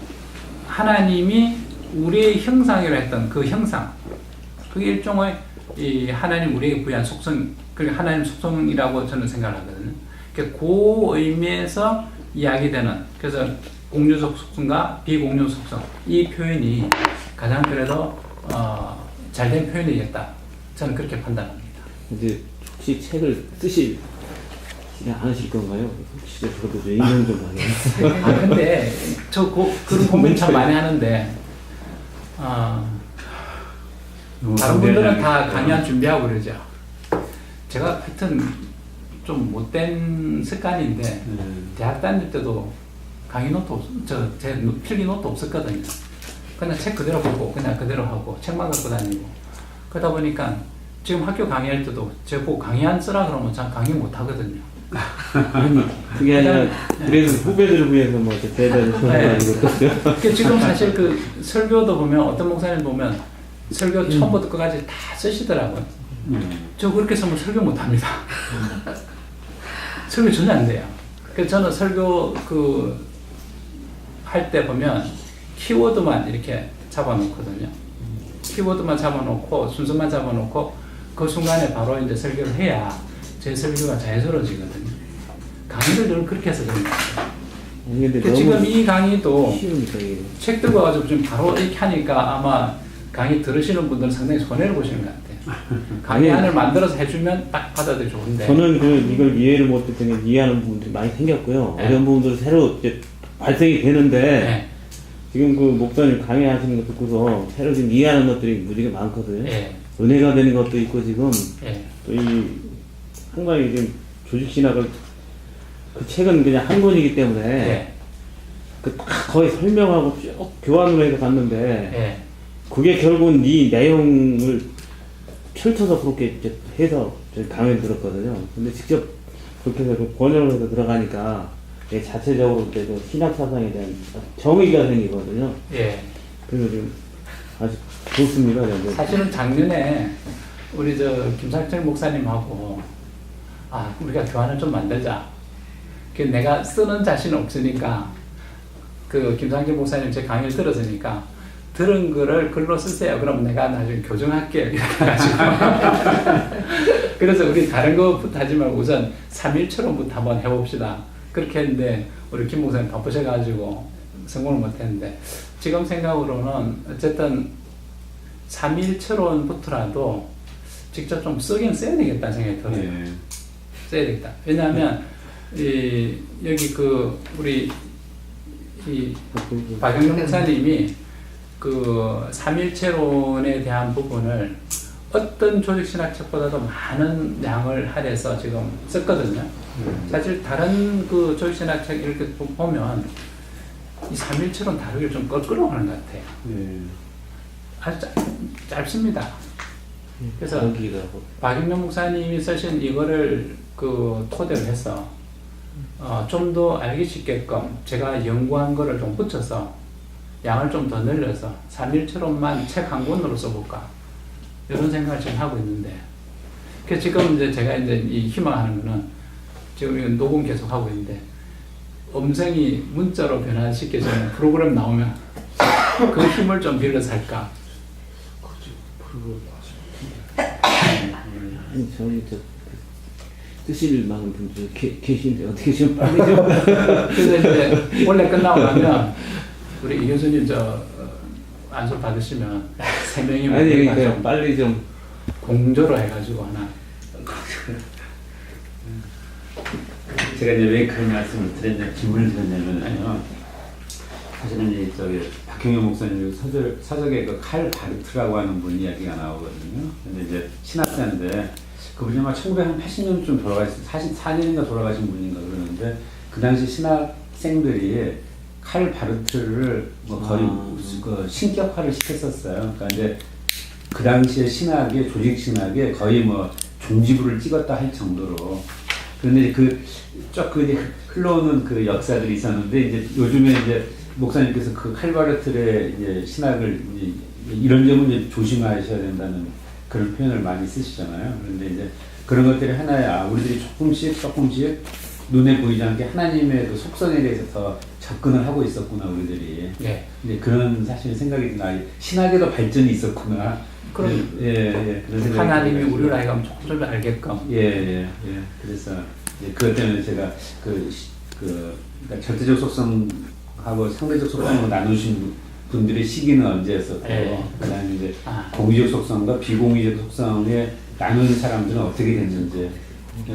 [SPEAKER 1] 하나님이 우리의 형상이라 했던 그 형상 그게 일종의 이 하나님 우리에게 부여한 속성 그러니까 하나님 속성이라고 저는 생각을 하거든요. 그러니까 그 의미에서 이야기되는 그래서 공유적 속성과 비공유적 속성 이 표현이 가장 그래도 잘된 표현이겠다. 저는 그렇게 판단합니다.
[SPEAKER 3] 이제 혹시 책을 쓰지 않으실 건가요? 혹시 저도 좀 인용 좀 하게.
[SPEAKER 1] 근데 그런 고민 참 많이 하는데 다른 분들은 다 강연 준비하고 그러죠. 제가 하여튼 좀 못된 습관인데 대학 다닐 때도 강의 노트 제 필기 노트 없었거든요. 그냥 책 그대로 보고 그냥 그대로 하고 책만 갖고 다니고 그러다 보니까 지금 학교 강의할 때도 제가 보고 강의 안 쓰라 그러면 전 강의 못 하거든요.
[SPEAKER 3] 아니 그게 아니라 그래서 후배들을 위해서 뭐 이렇게 대단히 좋아하는 것도
[SPEAKER 1] 지금 사실 그 설교도 보면 어떤 목사님 보면 설교 처음부터 끝까지 다 쓰시더라고요. 저 그렇게 쓰면 설교 못 합니다. 설교 전혀 안 돼요. 그래서 저는 설교 할 때 보면 키워드만 이렇게 잡아놓거든요. 키워드만 잡아놓고 순서만 잡아놓고 그 순간에 바로 이제 설교를 해야 제 설교가 자연스러워지거든요. 강의를 늘 그렇게 해서 그런 것 같아요. 그러니까 지금 이 강의도
[SPEAKER 3] 쉬우니까 이게.
[SPEAKER 1] 책 들고 와가지고 지금 바로 이렇게 하니까 아마 강의 들으시는 분들은 상당히 손해를 보시는 것 같아요. 강의안을 만들어서 해주면 딱 받아들이 좋은데.
[SPEAKER 3] 저는 이걸 이해를 못했더니 이해하는 부분들이 많이 생겼고요.
[SPEAKER 1] 네.
[SPEAKER 3] 어려운 부분들이 새로 이제 발생이 되는데
[SPEAKER 1] 네.
[SPEAKER 3] 지금 그 목사님 강의하시는 거 듣고서 새로 지금 이해하는 것들이 무지가 많거든요.
[SPEAKER 1] 네.
[SPEAKER 3] 은혜가 되는 것도 있고 지금
[SPEAKER 1] 네.
[SPEAKER 3] 또 이 상당히 지금 조직신학을 그 책은 그냥 한 권이기 때문에
[SPEAKER 1] 네.
[SPEAKER 3] 그 거의 설명하고 쭉 교환으로 해서 갔는데
[SPEAKER 1] 네.
[SPEAKER 3] 그게 결국은 이 내용을 펼쳐서 그렇게 이제 해서 저희 강의를 들었거든요. 근데 직접 그렇게 해서 번역을 해서 들어가니까 이게 자체적으로 이제 신학 사상에 대한 정의가 생기거든요.
[SPEAKER 1] 예.
[SPEAKER 3] 그래서 지금 아직 좋습니다. 네.
[SPEAKER 1] 사실은 작년에 우리 김상철 목사님하고 우리가 교환을 좀 만들자. 내가 쓰는 자신 없으니까 김상철 목사님 제 강의를 들었으니까 들은 거를 글로 쓰세요. 그럼 내가 나중에 교정할게요. 이렇게 해가지고 그래서 우리 다른 거부터 하지 말고 우선 3.1처럼부터 한번 해봅시다. 그렇게 했는데 우리 김 목사님 바쁘셔가지고 성공을 못했는데 지금 생각으로는 어쨌든 3.1처럼부터라도 직접 좀 쓰긴 써야 되겠다는 생각이 들어요.
[SPEAKER 2] 예.
[SPEAKER 1] 써야 되겠다. 왜냐하면 여기 우리 박영룡 목사님이 3.1체론에 대한 부분을 어떤 조직신학책보다도 많은 양을 할애해서 지금 썼거든요. 사실 다른 조직신학책 이렇게 보면 이 3.1체론 다루기를 좀 껄끄러워하는 것 같아요.
[SPEAKER 2] 예.
[SPEAKER 1] 아주 짧습니다. 그래서
[SPEAKER 3] 거기가
[SPEAKER 1] 박영룡 목사님이 쓰신 이거를 토대로 해서 좀 더 알기 쉽게끔 제가 연구한 거를 좀 붙여서 양을 좀 더 늘려서 3.1처럼만 책 한 권으로 써볼까 이런 생각을 지금 하고 있는데 그래서 지금 이제 제가 이 희망하는 거는 지금 이거 녹음 계속 하고 있는데 음성이 문자로 변화시켜주는 프로그램 나오면 그 힘을 좀 빌려서 할까.
[SPEAKER 3] 아니 저희 쓰실 만한 분들 계신데 어떻게 좀 빨리 좀
[SPEAKER 1] 그래서 이제 원래 끝나고 나면 우리 이 교수님 안수 받으시면 3명이
[SPEAKER 3] 아니 그러니까
[SPEAKER 1] 좀
[SPEAKER 3] 빨리 좀
[SPEAKER 1] 공조로 해가지고 하나.
[SPEAKER 2] 제가 이제 왜 그런 말씀을 드렸냐, 질문을 드렸냐면요. 사실은 박형영 목사님 서적에 칼 바르트라고 하는 분 이야기가 나오거든요. 근데 이제 신학자인데 그분이 아마 1980년쯤 돌아가신, 44년인가 돌아가신 분인가 그러는데 그 당시 신학생들이 칼 바르트를 거의 신격화를 시켰었어요. 그러니까 이제 그 당시에 신학의 조직 신학에 거의 종지부를 찍었다 할 정도로. 그런데 쭉 흘러오는 역사들이 있었는데 이제 요즘에 이제 목사님께서 칼 바르트의 이제 신학을 이런 점은 이제 조심하셔야 된다는 그런 표현을 많이 쓰시잖아요. 그런데 이제 그런 것들이 하나의 우리들이 조금씩 눈에 보이지 않게 하나님의 속성에 대해서 더 접근을 하고 있었구나 우리들이.
[SPEAKER 1] 네.
[SPEAKER 2] 이제 그런 사실 생각이 드나 신학에도 발전이 있었구나.
[SPEAKER 1] 그럼
[SPEAKER 2] 그런 생각이
[SPEAKER 1] 하나님이
[SPEAKER 2] 들어가지고.
[SPEAKER 1] 우리를 하여금 조금 알게끔.
[SPEAKER 2] 예. 그래서 그것 때문에 제가 그러니까 절대적 속성하고 상대적 속성으로 나누신 분들의 시기는 언제였었고, 그다음에 이제 공의적 속성과 비공의적 속성에 나눈 사람들은 어떻게 됐는지.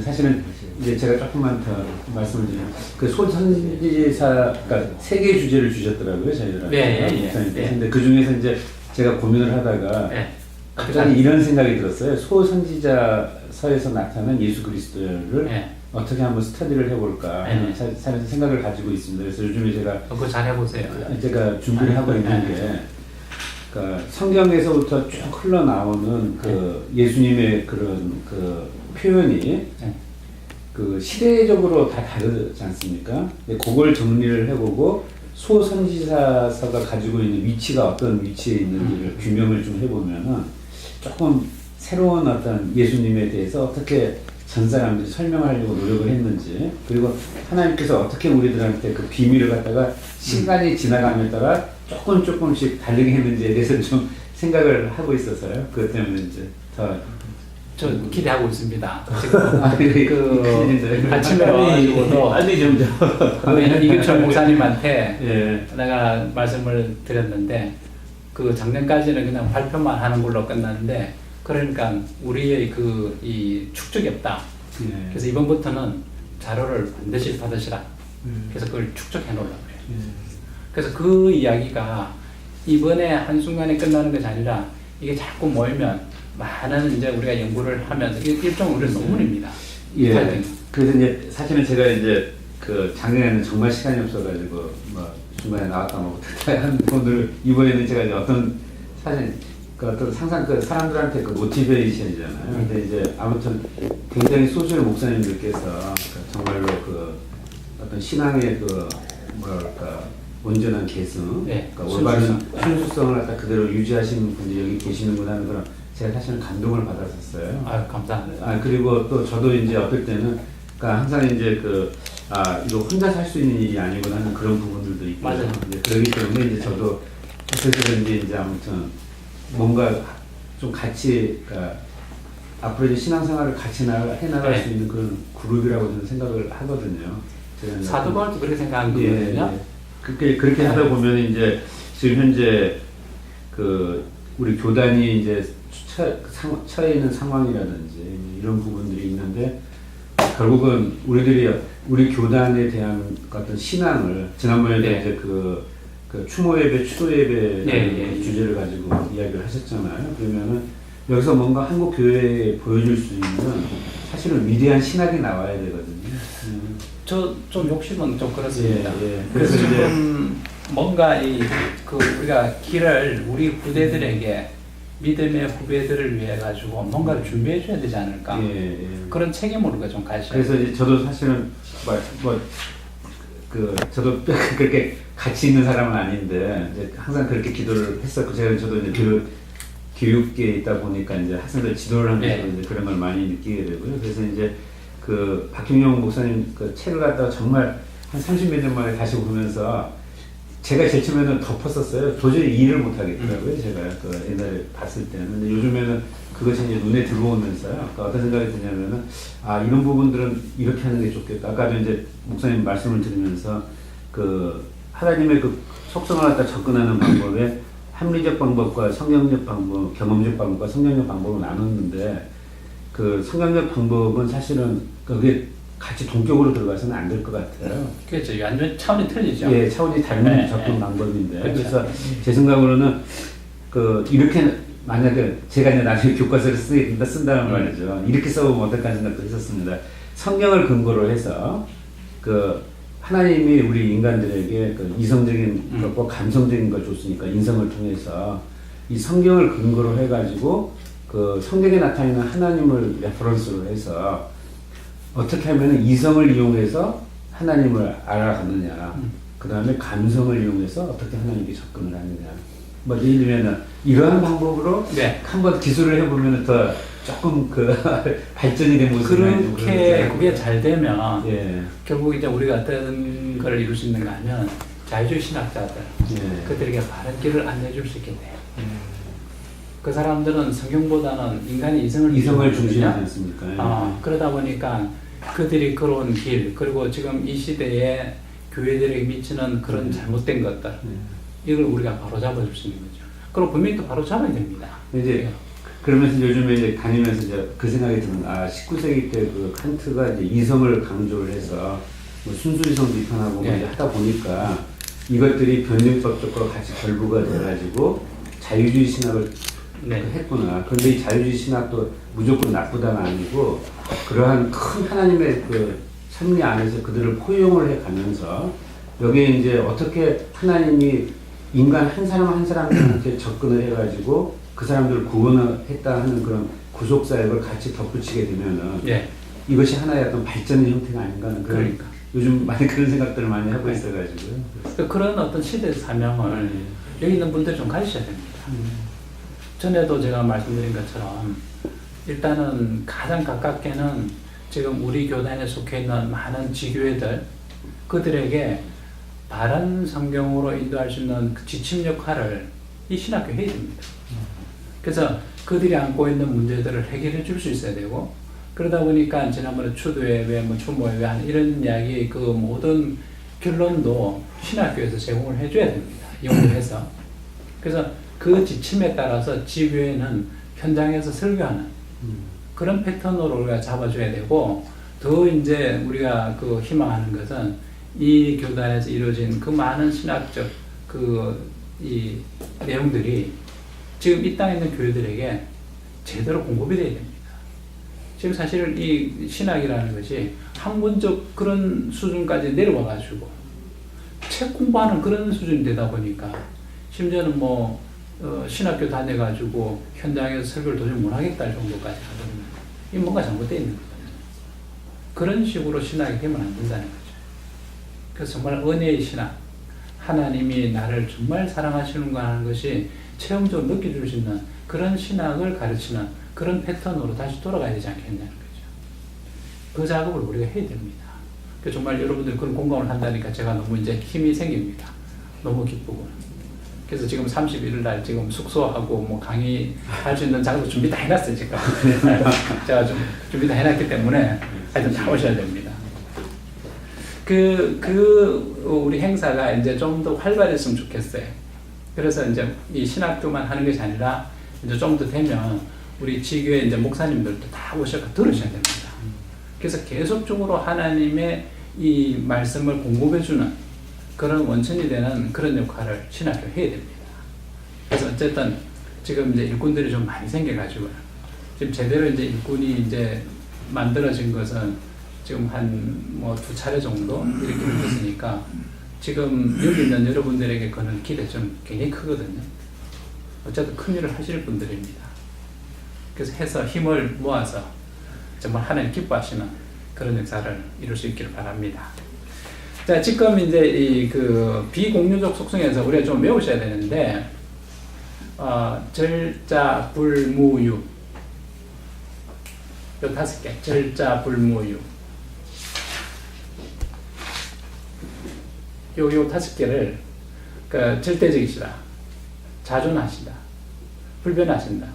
[SPEAKER 2] 사실은 이제 제가 조금만 더 말씀을 드리면 소선지사 그러니까 세 개의 주제를 주셨더라고요 저희들한테. 근데 그 중에서 이제 제가 고민을 하다가 갑자기 이런 생각이 들었어요. 소선지자서에서 나타난 예수 그리스도를 어떻게 한번 스터디를 해볼까 하는 생각을 가지고 있습니다. 그래서 요즘에 제가
[SPEAKER 1] 그거 잘 해보세요.
[SPEAKER 2] 제가 준비를 하고 있는 게 그러니까 성경에서부터 쭉 흘러나오는 예수님의 그런 표현이 시대적으로 다 다르지 않습니까? 그걸 정리를 해보고 소선지자서가 가지고 있는 위치가 어떤 위치에 있는지를 규명을 좀 해보면은 조금 새로운 어떤 예수님에 대해서 어떻게 전 사람들이 설명하려고 노력을 했는지, 그리고 하나님께서 어떻게 우리들한테 그 비밀을 갖다가 시간이 지나감에 따라 조금씩 다르게 했는지에 대해서 좀 생각을 하고 있어서요. 그것 때문에 이제
[SPEAKER 1] 저 기대하고 있습니다. 지금 아침에 와가지고도
[SPEAKER 3] 빨리 좀
[SPEAKER 1] 이규철 목사님한테 내가 말씀을 드렸는데 작년까지는 그냥 발표만 하는 걸로 끝났는데 그러니까 우리의 이 축적이 없다. 그래서 이번부터는 자료를 반드시 받으시라. 그래서 그걸 축적해 놓으려고 해요. 그래서 그 이야기가 이번에 한순간에 끝나는 것이 아니라 이게 자꾸 모이면 많은 이제 우리가 연구를 하면서 일종의 우리 논문입니다.
[SPEAKER 2] 그래서 이제 사실은 제가 이제 작년에는 정말 시간이 없어가지고 중간에 나왔다 한 분들 이번에는 제가 이제 어떤 사실 어떤 상상 사람들한테 모티베이션이잖아요. 근데 이제 아무튼 굉장히 소수의 목사님들께서 정말로 어떤 신앙의 뭐랄까 온전한 계승,
[SPEAKER 1] 네,
[SPEAKER 2] 그러니까 올바른
[SPEAKER 1] 순수성.
[SPEAKER 2] 순수성을 갖다 그대로 유지하시는 분이 여기 계시는구나 하는 그런 제가 사실은 감동을 받았었어요.
[SPEAKER 1] 아유, 감사합니다.
[SPEAKER 2] 그리고 또 저도 이제 어떨 때는 그러니까 항상 이제 이거 혼자 살 수 있는 일이 아니구나 하는 그런 부분들도 있고
[SPEAKER 1] 맞아요.
[SPEAKER 2] 그렇기 때문에 이제 저도 어떻게든지 이제 아무튼 뭔가 좀 같이 그러니까 앞으로 이제 신앙생활을 같이 해나갈
[SPEAKER 1] 네.
[SPEAKER 2] 수 있는 그런 그룹이라고 저는 생각을 하거든요. 제가
[SPEAKER 1] 사도바울도 그렇게 생각한
[SPEAKER 2] 예,
[SPEAKER 1] 거거든요.
[SPEAKER 2] 그렇게 하다 보면 이제 지금 현재 우리 교단이 이제 처해 있는 상황이라든지 이런 부분들이 있는데 결국은 우리 교단에 대한 어떤 신앙을 지난번에도
[SPEAKER 1] 네.
[SPEAKER 2] 이제 그 추모 예배, 추도 예배
[SPEAKER 1] 네.
[SPEAKER 2] 주제를 가지고 이야기를 하셨잖아요. 그러면은 여기서 뭔가 한국 교회에 보여줄 수 있는 사실은 위대한 신학이 나와야 되거든요.
[SPEAKER 1] 저 좀 욕심은 좀 그렇습니다.
[SPEAKER 2] 예.
[SPEAKER 1] 그래서
[SPEAKER 2] 그래서 이제
[SPEAKER 1] 지금 뭔가 우리가 길을 우리 후대들에게 믿음의 후배들을 위해 가지고 뭔가를 준비해 줘야 되지 않을까.
[SPEAKER 2] 예.
[SPEAKER 1] 그런 책임을 우리가 좀 가셔야
[SPEAKER 2] 그래서 이제 저도 사실은 저도 그렇게 가치 있는 사람은 아닌데 이제 항상 그렇게 기도를 했었고 저도 이제 교육계에 있다 보니까 이제 학생들 지도를 하면서
[SPEAKER 1] 네.
[SPEAKER 2] 이제 그런 걸 많이 느끼게 되고요. 그래서 이제 박형영 목사님 책을 갖다가 정말 한 30몇 년 만에 다시 보면서 제가 제일 처음에는 덮었었어요. 도저히 이해를 못 하겠더라고요. 제가 옛날에 봤을 때는. 근데 요즘에는 그것이 이제 눈에 들어오면서요. 그러니까 어떤 생각이 드냐면은 이런 부분들은 이렇게 하는 게 좋겠다. 아까도 이제 목사님 말씀을 들으면서 하나님의 속성을 갖다 접근하는 방법에 합리적 방법과 성경적 방법, 경험적 방법과 성경적 방법을 나눴는데 성경적 방법은 사실은 그게 같이 동격으로 들어가서는 안 될 것 같아요.
[SPEAKER 1] 그렇죠. 완전 차원이 틀리죠.
[SPEAKER 2] 예, 차원이 다른
[SPEAKER 1] 네,
[SPEAKER 2] 접근
[SPEAKER 1] 네.
[SPEAKER 2] 방법인데.
[SPEAKER 1] 그렇죠.
[SPEAKER 2] 그래서 제 생각으로는 이렇게 만약에 제가 이제 나중에 교과서를 쓴다는 말이죠. 이렇게 써보면 어떨까 생각도 했었습니다. 성경을 근거로 해서 하나님이 우리 인간들에게 이성적인 것과 감성적인 걸 줬으니까 인성을 통해서 이 성경을 근거로 해가지고 성경에 나타나는 하나님을 레퍼런스로 해서 어떻게 하면 이성을 이용해서 하나님을 알아가느냐, 그 다음에 감성을 이용해서 어떻게 하나님께 접근을 하느냐. 예를 들면 이러한 방법으로
[SPEAKER 1] 네.
[SPEAKER 2] 한번 기술을 해보면 더 조금 발전이 된 모습이
[SPEAKER 1] 그렇게 그게 잘 되면
[SPEAKER 2] 예.
[SPEAKER 1] 결국 이제 우리가 어떤 걸 이룰 수 있는가 하면 자유주의 신학자들
[SPEAKER 2] 예.
[SPEAKER 1] 그들에게 바른 길을 안내해 줄 수 있게 돼요. 그 사람들은 성경보다는 인간의 이성을
[SPEAKER 2] 중시하지 않습니까?
[SPEAKER 1] 그러다 보니까 그들이 걸어온 길 그리고 지금 이 시대에 교회들에게 미치는 그런 잘못된 것들 이걸 우리가 바로 잡아줄 수 있는 거죠. 그리고 분명히 또 바로 잡아야 됩니다.
[SPEAKER 2] 이제 그러면서 요즘에 이제 다니면서 이제 그 생각이 드는 19세기 때 칸트가 이제 이성을 강조를 해서 순수이성 비판하고
[SPEAKER 1] 네.
[SPEAKER 2] 이제 하다 보니까 이것들이 변증법적과 같이 결부가 돼가지고 자유주의 신학을 했구나. 그런데 이 자유주의 신학도 무조건 나쁘다는 아니고 그러한 큰 하나님의 섭리 안에서 그들을 포용을 해가면서 여기에 이제 어떻게 하나님이 인간 한 사람 한 사람한테 접근을 해가지고 그 사람들을 구원했다 하는 그런 구속사역을 같이 덧붙이게 되면은 이것이 하나의 어떤 발전의 형태가 아닌가 하는
[SPEAKER 1] 그러니까.
[SPEAKER 2] 요즘 많이 그런 생각들을 많이 하고 있어가지고요.
[SPEAKER 1] 그런 어떤 시대 사명을 여기 있는 분들이 좀 가지셔야 됩니다. 전에도 제가 말씀드린 것처럼 일단은 가장 가깝게는 지금 우리 교단에 속해 있는 많은 지교회들 그들에게 바른 성경으로 인도할 수 있는 그 지침 역할을 이 신학교 해야 됩니다. 그래서 그들이 안고 있는 문제들을 해결해 줄 수 있어야 되고 그러다 보니까 지난번에 추도예배, 추모예배 하는 이런 이야기 그 모든 결론도 신학교에서 제공을 해줘야 됩니다. 연구해서. 그래서 그 지침에 따라서 지교회는 현장에서 설교하는 그런 패턴으로 우리가 잡아줘야 되고 더 이제 우리가 희망하는 것은 이 교단에서 이루어진 그 많은 신학적 이 내용들이 지금 이 땅에 있는 교회들에게 제대로 공급이 돼야 됩니다. 지금 사실 이 신학이라는 것이 학문적 그런 수준까지 내려와가지고 책 공부하는 그런 수준이 되다 보니까 심지어는 신학교 다녀가지고 현장에서 설교를 도저히 못하겠다 할 정도까지 하거든요. 이 뭔가 잘못되어 있는 거거든요. 그런 식으로 신학이 되면 안 된다는 거죠. 그래서 정말 은혜의 신학, 하나님이 나를 정말 사랑하시는가 하는 것이 체험적으로 느껴줄 수 있는 그런 신학을 가르치는 그런 패턴으로 다시 돌아가야 되지 않겠냐는 거죠. 그 작업을 우리가 해야 됩니다. 그래서 정말 여러분들이 그런 공감을 한다니까 제가 너무 이제 힘이 생깁니다. 너무 기쁘고. 그래서 지금 31일 날 지금 숙소하고 뭐 강의할 수 있는 장소 준비 다 해놨어요, 지금. 제가 좀 준비 다 해놨기 때문에 하여튼 다 오셔야 됩니다. 우리 행사가 이제 좀 더 활발했으면 좋겠어요. 그래서 이제 이 신학교만 하는 것이 아니라 이제 좀 더 되면 우리 지교회 이제 목사님들도 다 오셔서 들으셔야 됩니다. 그래서 계속적으로 하나님의 이 말씀을 공급해주는 그런 원천이 되는 그런 역할을 신학교 해야 됩니다. 그래서 어쨌든 지금 이제 일꾼들이 좀 많이 생겨가지고 지금 제대로 이제 일꾼이 이제 만들어진 것은 지금 한 뭐 2차례 정도 이렇게 됐으니까 지금 여기 있는 여러분들에게 그는 기대 좀 굉장히 크거든요. 어쨌든 큰 일을 하실 분들입니다. 그래서 해서 힘을 모아서 정말 하나님 기뻐하시는 그런 역사를 이룰 수 있기를 바랍니다. 자, 지금 이제 이 그 비공유적 속성에서 우리가 좀 외우셔야 되는데, 절자, 불무유. 요 5개. 절자, 불무유. 요 5개를, 절대적이시다. 자존하시다. 불변하신다.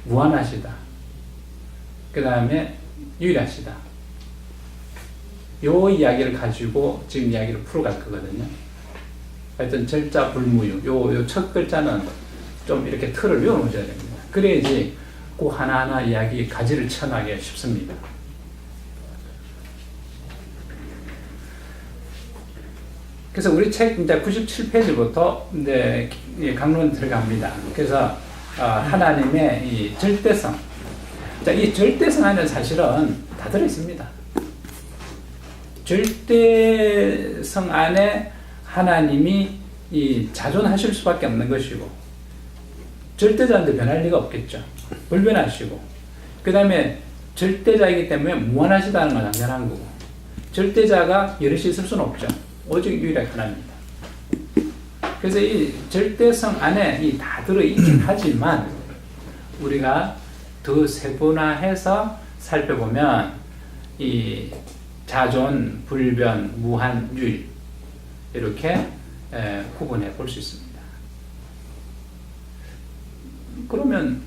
[SPEAKER 1] 무한하시다. 그 다음에 유일하시다. 요 이야기를 가지고 지금 이야기를 풀어갈 거거든요. 하여튼 절자 불무유 요 첫 글자는 좀 이렇게 틀을 외워놓으셔야 됩니다. 그래야지 그 하나하나 이야기 가지를 쳐나가기 쉽습니다. 그래서 우리 책 이제 97페이지부터 이제 강론 들어갑니다. 그래서 하나님의 이 절대성. 자, 이 절대성 안에 사실은 다 들어있습니다. 절대성 안에 하나님이 이 자존하실 수밖에 없는 것이고, 절대자인데 변할 리가 없겠죠. 불변하시고, 그 다음에 절대자이기 때문에 무한하시다는 건 당연한 거고, 절대자가 여럿이 있을 수는 없죠. 오직 유일하게 하나입니다. 그래서 이 절대성 안에 이 다 들어있긴 하지만, 우리가 더 세분화해서 살펴보면 이 자존, 불변, 무한, 유일 이렇게 구분해 볼 수 있습니다. 그러면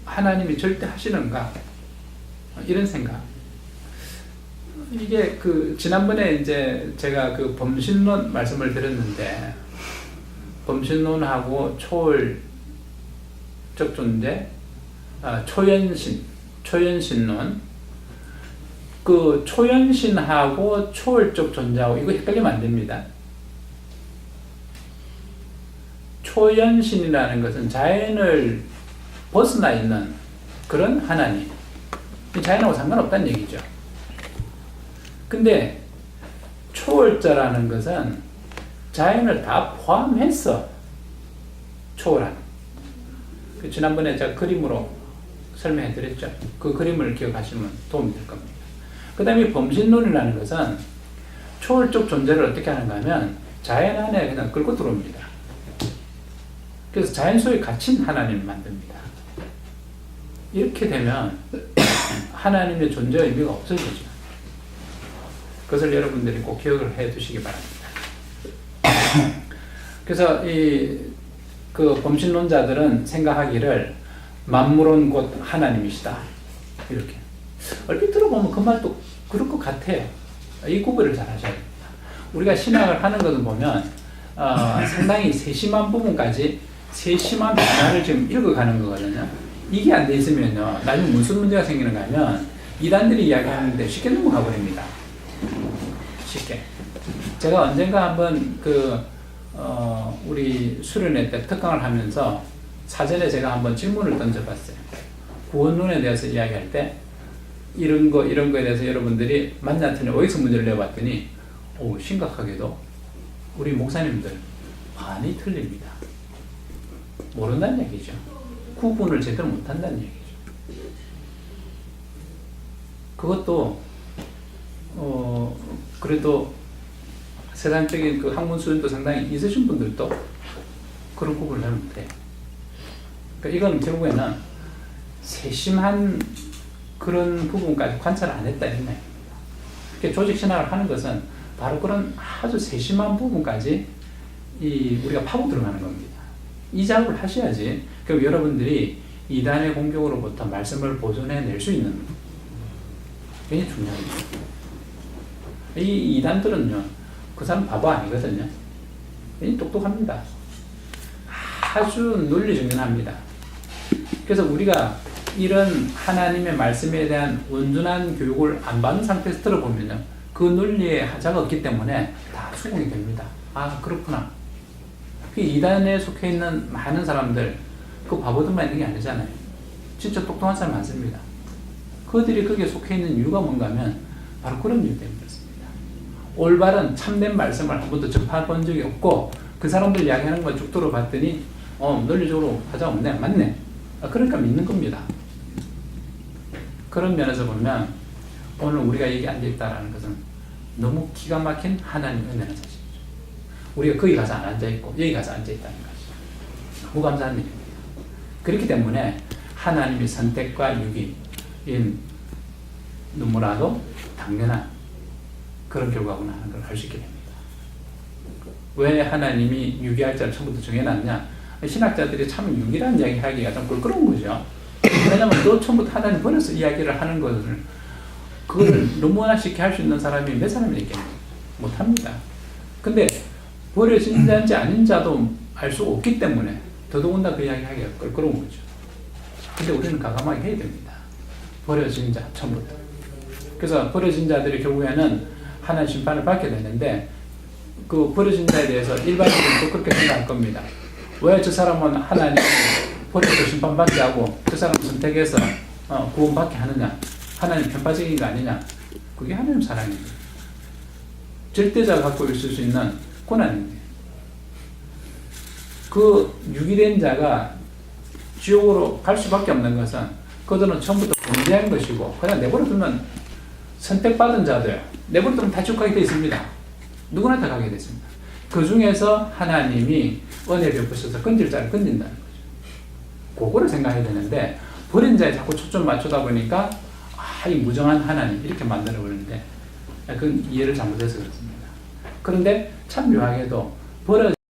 [SPEAKER 1] 하나님이 절대 하시는가? 이런 생각. 이게 지난번에 이제 제가 범신론 말씀을 드렸는데, 범신론하고 초월적 존재, 초연신론, 초연신하고 초월적 존재하고 이거 헷갈리면 안 됩니다. 초연신이라는 것은 자연을 벗어나 있는 그런 하나님. 자연하고 상관없다는 얘기죠. 근데 초월자라는 것은 자연을 다 포함해서 초월하는. 지난번에 제가 그림으로 설명해 드렸죠. 그 그림을 기억하시면 도움이 될 겁니다. 그 다음에 범신론이라는 것은 초월적 존재를 어떻게 하는가 하면 자연 안에 그냥 끌고 들어옵니다. 그래서 자연 속에 갇힌 하나님을 만듭니다. 이렇게 되면 하나님의 존재 의미가 없어지죠. 그것을 여러분들이 꼭 기억을 해 두시기 바랍니다. 그래서 범신론자들은 생각하기를 만물은 곧 하나님이시다. 이렇게. 얼핏 들어보면 그 말도 그럴 것 같아요. 이 구별을 잘 하셔야 됩니다. 우리가 신학을 하는 것을 보면 상당히 세심한 부분까지 세심한 변화를 지금 읽어가는 거거든요. 이게 안 돼 있으면요, 나중에 무슨 문제가 생기는가 하면 이단들이 이야기하는데 쉽게 넘어가 버립니다. 쉽게. 제가 언젠가 한번 우리 수련회 때 특강을 하면서 사전에 제가 한번 질문을 던져봤어요. 구원론에 대해서 이야기할 때 이런 거에 대해서 여러분들이 만나더니 어디서 문제를 내봤더니 심각하게도 우리 목사님들 많이 틀립니다. 모른다는 얘기죠. 구분을 제대로 못한다는 얘기죠. 그것도 그래도 세상적인 그 학문 수준도 상당히 있으신 분들도 그런 구분을 잘 못해요. 그러니까 이거는 결국에는 세심한 그런 부분까지 관찰을 안 했다 이런 말입니다. 그러니까 조직 신학을 하는 것은 바로 그런 아주 세심한 부분까지 우리가 파고 들어가는 겁니다. 이 작업을 하셔야지 그럼 여러분들이 이단의 공격으로부터 말씀을 보존해낼 수 있는 굉장히 중요합니다. 이 이단들은요, 그 사람 바보 아니거든요. 굉장히 똑똑합니다. 아주 논리정연합니다. 그래서 우리가 이런 하나님의 말씀에 대한 온전한 교육을 안 받는 상태에서 들어보면요, 그 논리에 하자가 없기 때문에 다 수긍이 됩니다. 아, 그렇구나. 그 이단에 속해 있는 많은 사람들, 그 바보들만 있는 게 아니잖아요. 진짜 똑똑한 사람 많습니다. 그들이 거기에 속해 있는 이유가 뭔가 하면 바로 그런 이유 때문에 그렇습니다. 올바른 참된 말씀을 한 번도 접해본 적이 없고 그 사람들 이야기하는 걸 쭉 들어봤더니 논리적으로 하자 없네, 맞네. 그러니까 믿는 겁니다. 그런 면에서 보면 오늘 우리가 여기 앉아있다는 것은 너무 기가 막힌 하나님의 은혜는 사실이죠. 우리가 거기 가서 안 앉아있고 여기 가서 앉아있다는 것이 너무 감사한 일입니다. 그렇기 때문에 하나님의 선택과 유기인 너무나도 당연한 그런 결과구나 하는 걸 알 수 있게 됩니다. 왜 하나님이 유기할 자를 처음부터 정해놨냐? 신학자들이 참 유기라는 이야기 하기가 좀 껄끄러운 거죠. 왜냐면 너 처음부터 하나님 버려서 이야기를 하는 것을 그걸 너무나 쉽게 할 수 있는 사람이 몇 사람이 있겠냐? 못합니다. 근데 버려진 자인지 아닌 자도 알 수 없기 때문에 더더군다나 그 이야기 하기가 껄끄러운 거죠. 근데 우리는 과감하게 해야 됩니다. 버려진 자, 처음부터. 그래서 버려진 자들이 결국에는 하나님 심판을 받게 되는데 그 버려진 자에 대해서 일반인들도 그렇게 생각할 겁니다. 왜 저 사람은 하나님 버려서 심판받게 하고 저 사람을 선택해서 구원받게 하느냐? 하나님 편파적인 거 아니냐? 그게 하나님 사랑입니다. 절대자가 갖고 있을 수 있는 고난입니다. 그 유기된 자가 지옥으로 갈 수밖에 없는 것은 그들은 처음부터 범죄한 것이고 그냥 내버려두면 선택받은 자들 내버려두면 다 지옥 가게 되어 있습니다. 누구나 다 가게 됐습니다. 그 중에서 하나님이 은혜 베푸셔서 건질 자를 건진다는 거죠. 그거를 생각해야 되는데 버린 자에 자꾸 초점 맞추다 보니까 이 무정한 하나님 이렇게 만들어 버리는데 그건 이해를 잘못해서 그렇습니다. 그런데 참 묘하게도 버려